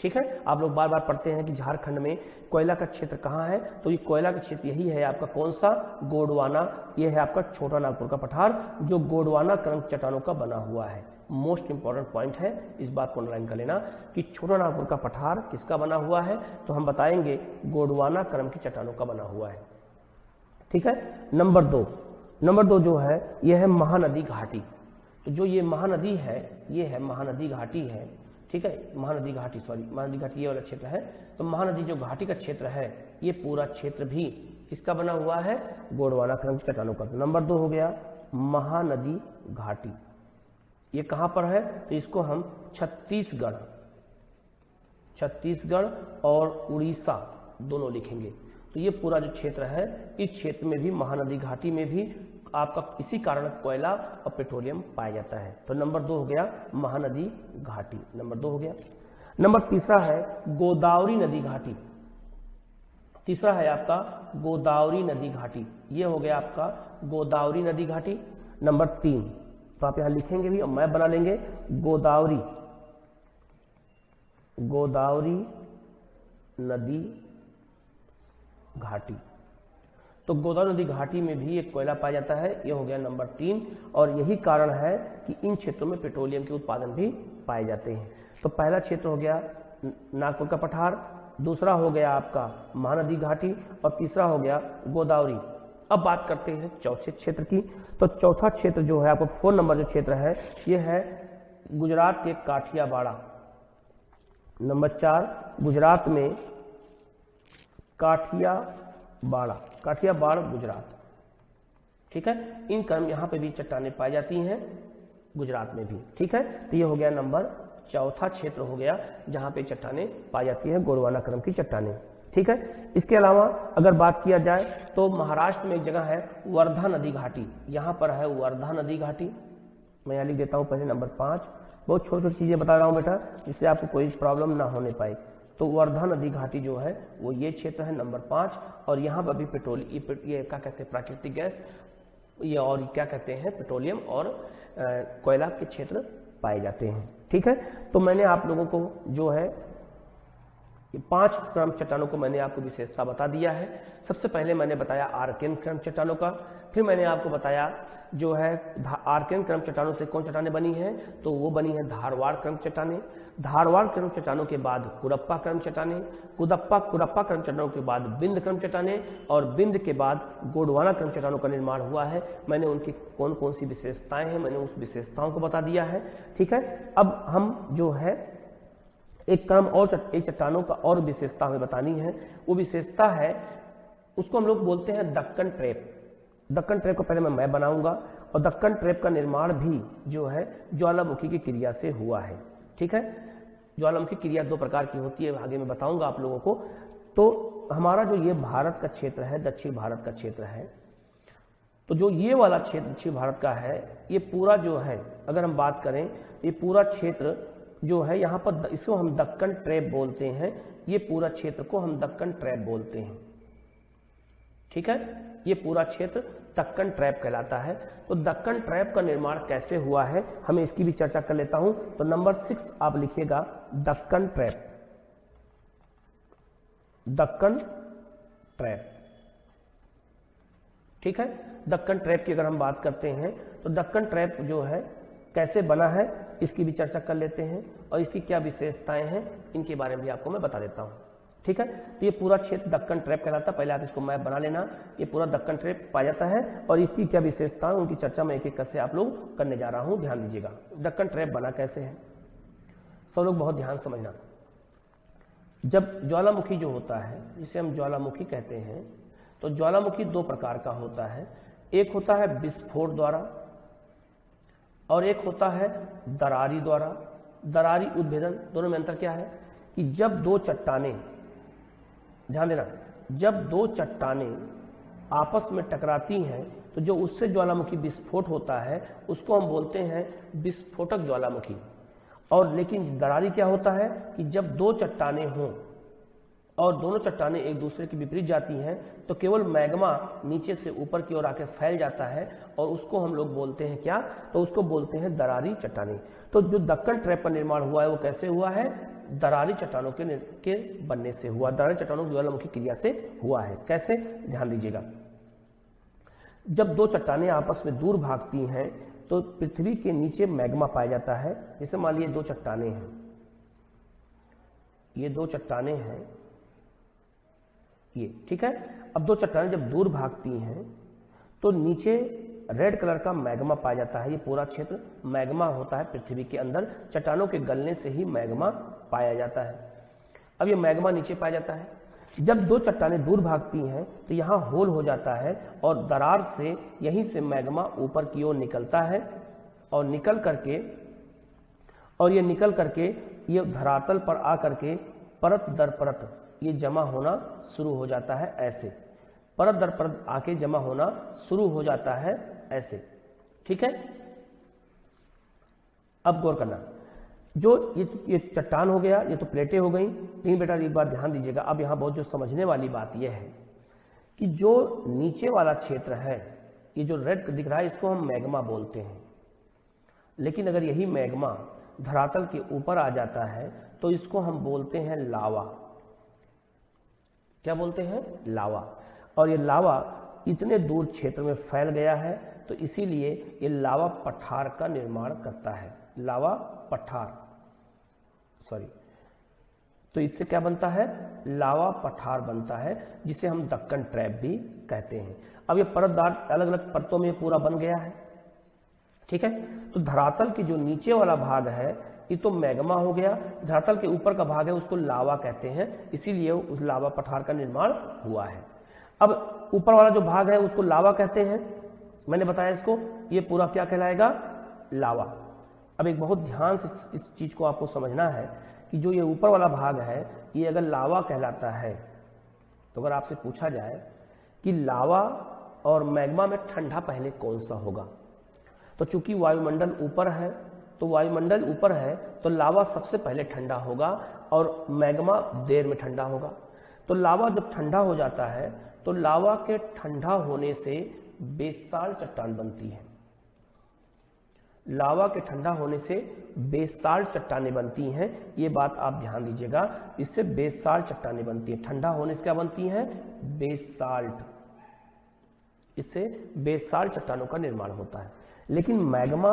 ठीक है। आप लोग बार बार पढ़ते हैं कि झारखंड में कोयला का क्षेत्र कहाँ है, तो ये कोयला का क्षेत्र यही है आपका, कौन सा? गोंडवाना। ये है आपका छोटा नागपुर का पठार जो गोंडवाना क्रम चट्टानों का बना हुआ है। मोस्ट इंपॉर्टेंट पॉइंट है, इस बात को अंडरलाइन कर लेना कि छोटा नागपुर का पठार किसका बना हुआ है, तो हम बताएंगे गोंडवाना क्रम की चट्टानों का बना हुआ है, ठीक है। नंबर दो जो है यह है महानदी घाटी। तो जो ये महानदी है ये है महानदी घाटी है, ठीक है। महानदी घाटी ये वाला क्षेत्र है। तो महानदी जो घाटी का क्षेत्र है ये पूरा क्षेत्र भी किसका बना हुआ है? गोंडवाना क्रम की चट्टानों का। नंबर 2 हो गया महानदी घाटी, ये कहां पर है? तो इसको हम छत्तीसगढ़ और उड़ीसा दोनों लिखेंगे। तो ये पूरा जो क्षेत्र है इस क्षेत्र में भी महानदी घाटी में भी आपका इसी कारण कोयला और पेट्रोलियम पाया जाता है। तो नंबर 2 हो गया महानदी घाटी, नंबर 2 हो गया। नंबर 3 है गोदावरी नदी घाटी। तीसरा है आपका गोदावरी नदी घाटी, ये हो गया आपका गोदावरी नदी घाटी। नंबर 3 तो आप यहां लिखेंगे भी और मैप बना लेंगे, गोदावरी नदी घाटी। तो गोदावरी नदी घाटी में भी एक कोयला पाया जाता है, ये हो गया नंबर 3। और यही कारण है कि इन क्षेत्रों में पेट्रोलियम के उत्पादन भी पाए जाते हैं। तो पहला क्षेत्र हो गया नागपुर का पठार, दूसरा हो गया आपका महानदी घाटी और तीसरा हो गया गोदावरी। अब बात करते हैं चौथे क्षेत्र की। तो चौथा क्षेत्र जो है आपको 4 नंबर जो क्षेत्र है ये है गुजरात के काठियावाड़। नंबर 4 गुजरात में काठियावाड़ गुजरात, ठीक है। इन क्रम यहाँ पे भी चट्टानें पाई जाती हैं गुजरात में भी, ठीक है। तो ये हो गया नंबर चौथा क्षेत्र हो गया जहां पे चट्टानें पाई जाती हैं गोंडवाना क्रम की चट्टानें, ठीक है। इसके अलावा अगर बात किया जाए तो महाराष्ट्र में एक जगह है वर्धा नदी घाटी, यहाँ पर है वर्धा नदी घाटी। मैं यहाँ लिख देता हूँ पहले नंबर 5। बहुत छोटी छोटी चीजें बता रहा हूँ बेटा जिससे आपको कोई प्रॉब्लम ना होने पाए। तो वर्धा नदी घाटी जो है वो ये क्षेत्र है नंबर 5 और यहाँ पर भी पेट्रोल ये क्या कहते हैं प्राकृतिक गैस ये और क्या कहते हैं पेट्रोलियम और कोयला के क्षेत्र पाए जाते हैं, ठीक है। तो मैंने आप लोगों को जो है 5 क्रम चट्टानों को मैंने आपको विशेषता बता दिया है। सबसे पहले मैंने बताया आर्कियन क्रम चट्टानों का, फिर मैंने आपको बताया जो है आर्कियन क्रम चट्टानों से कौन चट्टानें बनी हैं, तो वो बनी है धारवाड़ क्रम चट्टानें। धारवाड़ क्रम चट्टानों के बाद कुडप्पा क्रम चट्टानें, कुडप्पा क्रम चट्टानों के बाद बिंद क्रम चट्टानें और बिंद के बाद गोंडवाना क्रम चट्टानों का निर्माण हुआ है। मैंने उनकी कौन कौन सी विशेषताएं हैं मैंने उस विशेषताओं को बता दिया है, ठीक है। अब हम जो है एक क्रम और एक चट्टानों का और विशेषता हमें बतानी है, वो विशेषता है उसको हम लोग बोलते हैं दक्कन ट्रैप। दक्कन ट्रैप को पहले मैं बनाऊंगा और दक्कन ट्रैप का निर्माण भी जो है ज्वालामुखी की क्रिया से हुआ है, ठीक है। ज्वालामुखी क्रिया 2 प्रकार की होती है, आगे मैं बताऊंगा आप लोगों को। तो हमारा जो ये भारत का क्षेत्र है दक्षिण भारत का क्षेत्र है, तो जो ये वाला क्षेत्र दक्षिण भारत का है ये पूरा जो है अगर हम बात करें ये पूरा क्षेत्र जो है यहाँ पर इसको हम दक्कन ट्रैप बोलते हैं, ये पूरा क्षेत्र को हम दक्कन ट्रैप बोलते हैं, ठीक है। ये पूरा क्षेत्र दक्कन ट्रैप कहलाता है। तो दक्कन ट्रैप का निर्माण कैसे हुआ है हमें इसकी भी चर्चा कर लेता हूं। तो नंबर 6 आप लिखिएगा दक्कन ट्रैप, दक्कन ट्रैप, ठीक है। दक्कन ट्रैप की अगर हम बात करते हैं तो दक्कन ट्रैप जो है कैसे बना है इसकी भी चर्चा कर लेते हैं और इसकी क्या विशेषताएं हैं इनके बारे में भी आपको मैं बता देता हूं, ठीक है। तो ये पूरा क्षेत्र दक्कन ट्रैप कहलाता है। पहले आप इसको मैप बना लेना, ये पूरा दक्कन ट्रैप पाया जाता है और इसकी क्या विशेषता है उनकी चर्चा मैं एक एक करके आप लोग करने जा रहा हूं, ध्यान दीजिएगा। दक्कन ट्रैप बना कैसे है, सब लोग बहुत ध्यान समझना। जब ज्वालामुखी जो होता है, जिसे हम ज्वालामुखी कहते हैं, तो ज्वालामुखी दो प्रकार का होता है। एक होता है विस्फोट द्वारा और एक होता है दरारी द्वारा। दरारी उद्भेदन, दोनों में अंतर क्या है कि जब दो चट्टानें, ध्यान देना, जब दो चट्टानें आपस में टकराती हैं तो जो उससे ज्वालामुखी विस्फोट होता है उसको हम बोलते हैं विस्फोटक ज्वालामुखी। और लेकिन दरारी क्या होता है कि जब दो चट्टानें हों और दोनों चट्टानें एक दूसरे के विपरीत जाती हैं तो केवल मैग्मा नीचे से ऊपर की ओर आके फैल जाता है और उसको हम लोग बोलते हैं क्या, तो उसको बोलते हैं दरारी चट्टानें। तो जो दक्कन ट्रैप का निर्माण हुआ है वो कैसे हुआ है, दरारी चट्टानों के बनने से हुआ, दरारी चट्टानों की ज्वालामुखी क्रिया से हुआ है। कैसे, ध्यान दीजिएगा। जब दो चट्टानें आपस में दूर भागती हैं तो पृथ्वी के नीचे मैग्मा पाया जाता है। जैसे मान लीजिए दो चट्टानें हैं, ये दो चट्टानें हैं, ये ठीक है। अब दो चट्टानें जब दूर भागती हैं तो नीचे रेड कलर का मैग्मा पाया जाता है। ये पूरा क्षेत्र मैग्मा होता है पृथ्वी के अंदर, चट्टानों के गलने से ही मैग्मा पाया जाता है। अब ये मैग्मा नीचे पाया जाता है। जब दो चट्टानें दूर भागती हैं तो यहाँ होल हो जाता है और दरार से यहीं से मैग्मा ऊपर की ओर निकलता है और निकल करके ये धरातल पर आकर के परत दर परत ये जमा होना शुरू हो जाता है। ऐसे परत दर परत आके जमा होना शुरू हो जाता है ऐसे, ठीक है। अब गौर करना, जो ये चट्टान हो गया, ये तो प्लेटें हो गई। लेकिन बेटा एक बार ध्यान दीजिएगा, अब यहां बहुत जो समझने वाली बात यह है कि जो नीचे वाला क्षेत्र है, ये जो रेड दिख रहा है, इसको हम मैग्मा बोलते हैं। लेकिन अगर यही मैग्मा धरातल के ऊपर आ जाता है तो इसको हम बोलते हैं लावा। क्या बोलते हैं, लावा। और ये लावा इतने दूर क्षेत्र में फैल गया है तो इसीलिए ये लावा पठार का निर्माण करता है। लावा पठार, सॉरी, तो इससे क्या बनता है, लावा पठार बनता है, जिसे हम दक्कन ट्रैप भी कहते हैं। अब ये परतदार अलग अलग परतों में पूरा बन गया है, ठीक है। तो धरातल की जो नीचे वाला भाग है ये तो मैग्मा हो गया, धरातल के ऊपर का भाग है उसको लावा कहते हैं, इसीलिए उस लावा पठार का निर्माण हुआ है। अब ऊपर वाला जो भाग है उसको लावा कहते हैं, मैंने बताया इसको, ये पूरा क्या कहलाएगा, लावा। अब एक बहुत ध्यान से इस चीज को आपको समझना है कि जो ये ऊपर वाला भाग है ये अगर लावा कहलाता है तो अगर आपसे पूछा जाए कि लावा और मैग्मा में ठंडा पहले कौन सा होगा, तो चूंकि वायुमंडल ऊपर है, तो वायुमंडल ऊपर है तो लावा सबसे पहले ठंडा होगा और मैग्मा देर में ठंडा होगा। तो लावा जब ठंडा हो जाता है तो लावा के ठंडा होने से बेसाल्ट चट्टान बनती है। लावा के ठंडा होने से बेसाल्ट चट्टानें बनती हैं, ये बात आप ध्यान दीजिएगा। इससे बेसाल्ट चट्टानें बनती है, ठंडा होने से क्या बनती हैं, बेसाल्ट। इससे बेसाल्ट चट्टानों का निर्माण होता है। लेकिन मैग्मा,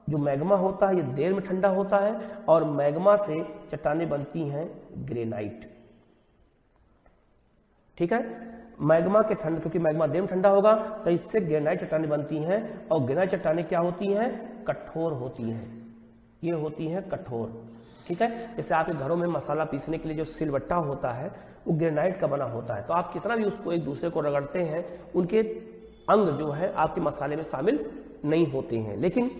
जो मैग्मा होता है ये देर में ठंडा होता है और मैग्मा से चट्टानें बनती हैं ग्रेनाइट, ठीक है। मैग्मा के ठंड, क्योंकि मैग्मा देर में ठंडा होगा तो इससे ग्रेनाइट चट्टानें बनती हैं और ग्रेनाइट चट्टानें क्या होती हैं, कठोर होती हैं, ये होती हैं कठोर, ठीक है। जैसे आपके घरों में मसाला पीसने के लिए जो सिलबट्टा होता है वो ग्रेनाइट का बना होता है, तो आप कितना भी उसको एक दूसरे को रगड़ते हैं उनके अंग जो है आपके मसाले में शामिल नहीं होते हैं। लेकिन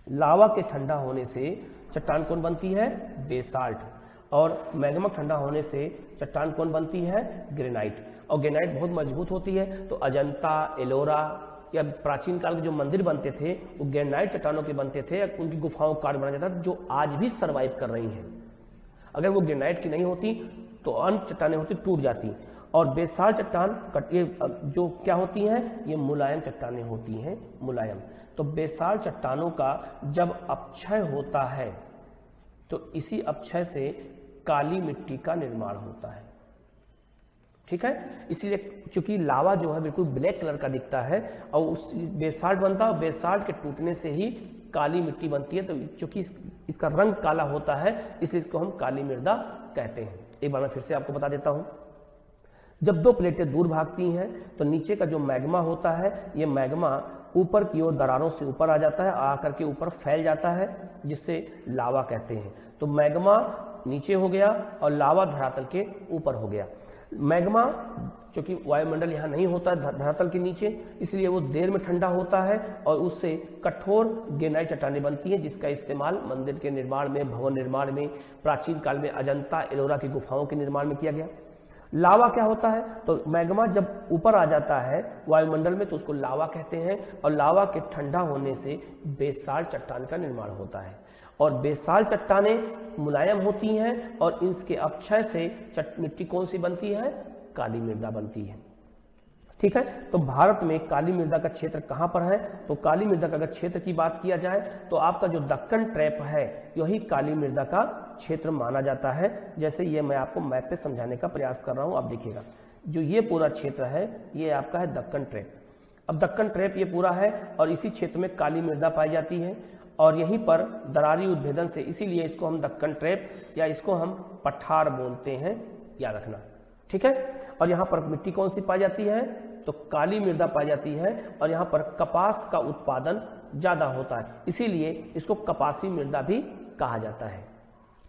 लावा के ठंडा होने से चट्टान कौन बनती है, बेसाल्ट, और मैग्मा ठंडा होने से चट्टान कौन बनती है, ग्रेनाइट। और ग्रेनाइट बहुत मजबूत होती है, तो अजंता, एलोरा या प्राचीन काल के जो मंदिर बनते थे वो ग्रेनाइट चट्टानों के बनते थे, उनकी गुफाओं का कार्य बनाया जाता था, जो आज भी सर्वाइव कर रही हैं। अगर वो ग्रेनाइट की नहीं होती तो अन्य चट्टानें होती टूट जाती। और बेसाल्ट चट्टान ये जो क्या होती हैं, ये मुलायम चट्टानें होती हैं, मुलायम। तो बेसाल्ट चट्टानों का जब अपक्षय होता है तो इसी अपक्षय से काली मिट्टी का निर्माण होता है, ठीक है। इसीलिए चूंकि लावा जो है बिल्कुल ब्लैक कलर का दिखता है और उस बेसाल्ट बनता है, बेसाल्ट के टूटने से ही काली मिट्टी बनती है। तो चूंकि इसका रंग काला होता है इसलिए इसको हम काली मृदा कहते हैं। एक बार मैं फिर से आपको बता देता हूं। जब दो प्लेटें दूर भागती हैं तो नीचे का जो मैग्मा होता है, ये मैग्मा ऊपर की ओर दरारों से ऊपर आ जाता है, आकर के ऊपर फैल जाता है, जिससे लावा कहते हैं। तो मैग्मा नीचे हो गया और लावा धरातल के ऊपर हो गया। मैग्मा क्योंकि वायुमंडल यहाँ नहीं होता धरातल के नीचे, इसलिए वो देर में ठंडा होता है और उससे कठोर ग्रेनाइट चट्टानें बनती हैं, जिसका इस्तेमाल मंदिर के निर्माण में, भवन निर्माण में, प्राचीन काल में अजंता एलोरा की गुफाओं के निर्माण में किया गया। लावा क्या होता है? तो मैग्मा जब ऊपर आ जाता है वायुमंडल में तो उसको लावा कहते हैं, और लावा के ठंडा होने से बेसाल्ट चट्टान का निर्माण होता है। और बेसाल्ट चट्टानें मुलायम होती हैं और इसके अपक्षय से मिट्टी कौन सी बनती है? काली मृदा बनती है। ठीक है, तो भारत में काली मृदा का क्षेत्र कहां पर है? तो काली मृदा का अगर क्षेत्र की बात किया जाए तो आपका जो दक्कन ट्रैप है यही काली मृदा का क्षेत्र माना जाता है। जैसे ये मैं आपको मैप पे समझाने का प्रयास कर रहा हूं, आप देखिएगा जो ये पूरा क्षेत्र है ये आपका है दक्कन ट्रैप। अब दक्कन ट्रैप ये पूरा है और इसी क्षेत्र में काली मृदा पाई जाती है और यहीं पर दरारी उद्भेदन से, इसीलिए इसको हम दक्कन ट्रैप या इसको हम पठार बोलते हैं, याद रखना। ठीक है, और यहाँ पर मिट्टी कौन सी पाई जाती है? तो काली मृदा पाई जाती है और यहाँ पर कपास का उत्पादन ज्यादा होता है, इसीलिए इसको कपासी मृदा भी कहा जाता है।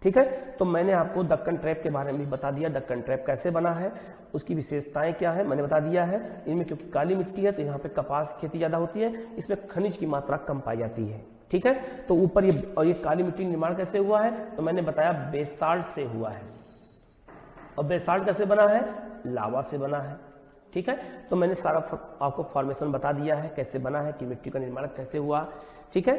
ठीक है, तो मैंने आपको दक्कन ट्रैप के बारे में भी बता दिया, दक्कन ट्रैप कैसे बना है, उसकी विशेषताएं क्या है मैंने बता दिया है। इनमें क्योंकि काली मिट्टी है तो यहाँ पे कपास की खेती ज्यादा होती है, इसमें खनिज की मात्रा कम पाई जाती है। ठीक है, तो ऊपर ये और ये काली मिट्टी निर्माण कैसे हुआ है? तो मैंने बताया बेसाल्ट से हुआ है। और बेसाल्ट कैसे बना है? लावा से बना है। ठीक है, तो मैंने सारा आपको फॉर्मेशन बता दिया है, कैसे बना है कि मिट्टी का निर्माण कैसे हुआ। ठीक है,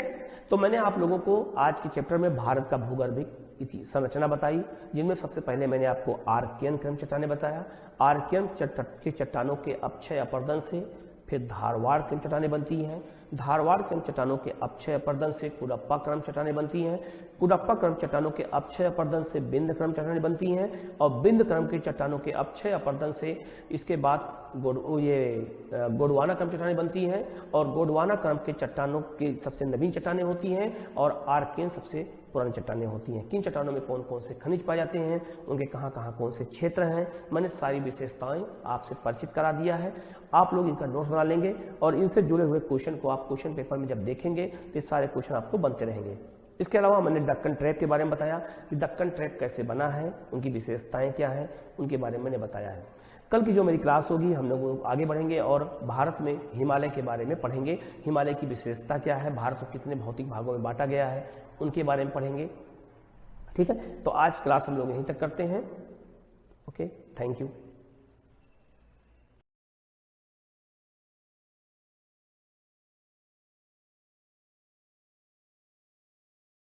तो मैंने आप लोगों को आज के चैप्टर में भारत का भूगर्भिक संरचना बताई, जिनमें सबसे पहले मैंने आपको आर्कियन क्रम चट्टानें बताया। आर्कियन के चट्टानों के अपक्षय अपर्दन से फिर धारवाड़ क्रम चट्टानें बनती हैं। धारवाड़ क्रम चट्टानों के अपक्षय अपर्दन से कुडप्पा क्रम चट्टानें बनती हैं। कुडप्पा क्रम चट्टानों के अपक्षय अपर्दन से बिंद क्रम चट्टानें बनती हैं और बिंद क्रम के चट्टानों के अपक्षय अपर्दन से इसके बाद गोंडवाना क्रम चट्टानें बनती हैं और गोंडवाना क्रम के चट्टानों की सबसे नवीन चट्टानें होती हैं और आर्कियन सबसे पुरानी चट्टानें होती हैं। किन चट्टानों में कौन कौन से खनिज पाए जाते हैं, उनके कहाँ कहाँ कौन से क्षेत्र हैं, मैंने सारी विशेषताएं आपसे परिचित करा दिया है। आप लोग इनका नोट्स बना लेंगे और इनसे जुड़े हुए क्वेश्चन को आप क्वेश्चन पेपर में जब देखेंगे तो सारे क्वेश्चन आपको बनते रहेंगे। इसके अलावा मैंने दक्कन ट्रैप के बारे में बताया कि दक्कन ट्रैप कैसे बना है, उनकी विशेषताएं क्या है, उनके बारे में मैंने बताया है। कल की जो मेरी क्लास होगी हम लोग आगे बढ़ेंगे और भारत में हिमालय के बारे में पढ़ेंगे। हिमालय की विशेषता क्या है, भारत को कितने भौतिक भागों में बांटा गया है, उनके बारे में पढ़ेंगे। ठीक है, तो आज क्लास हम लोग यहीं तक करते हैं। Okay, thank you.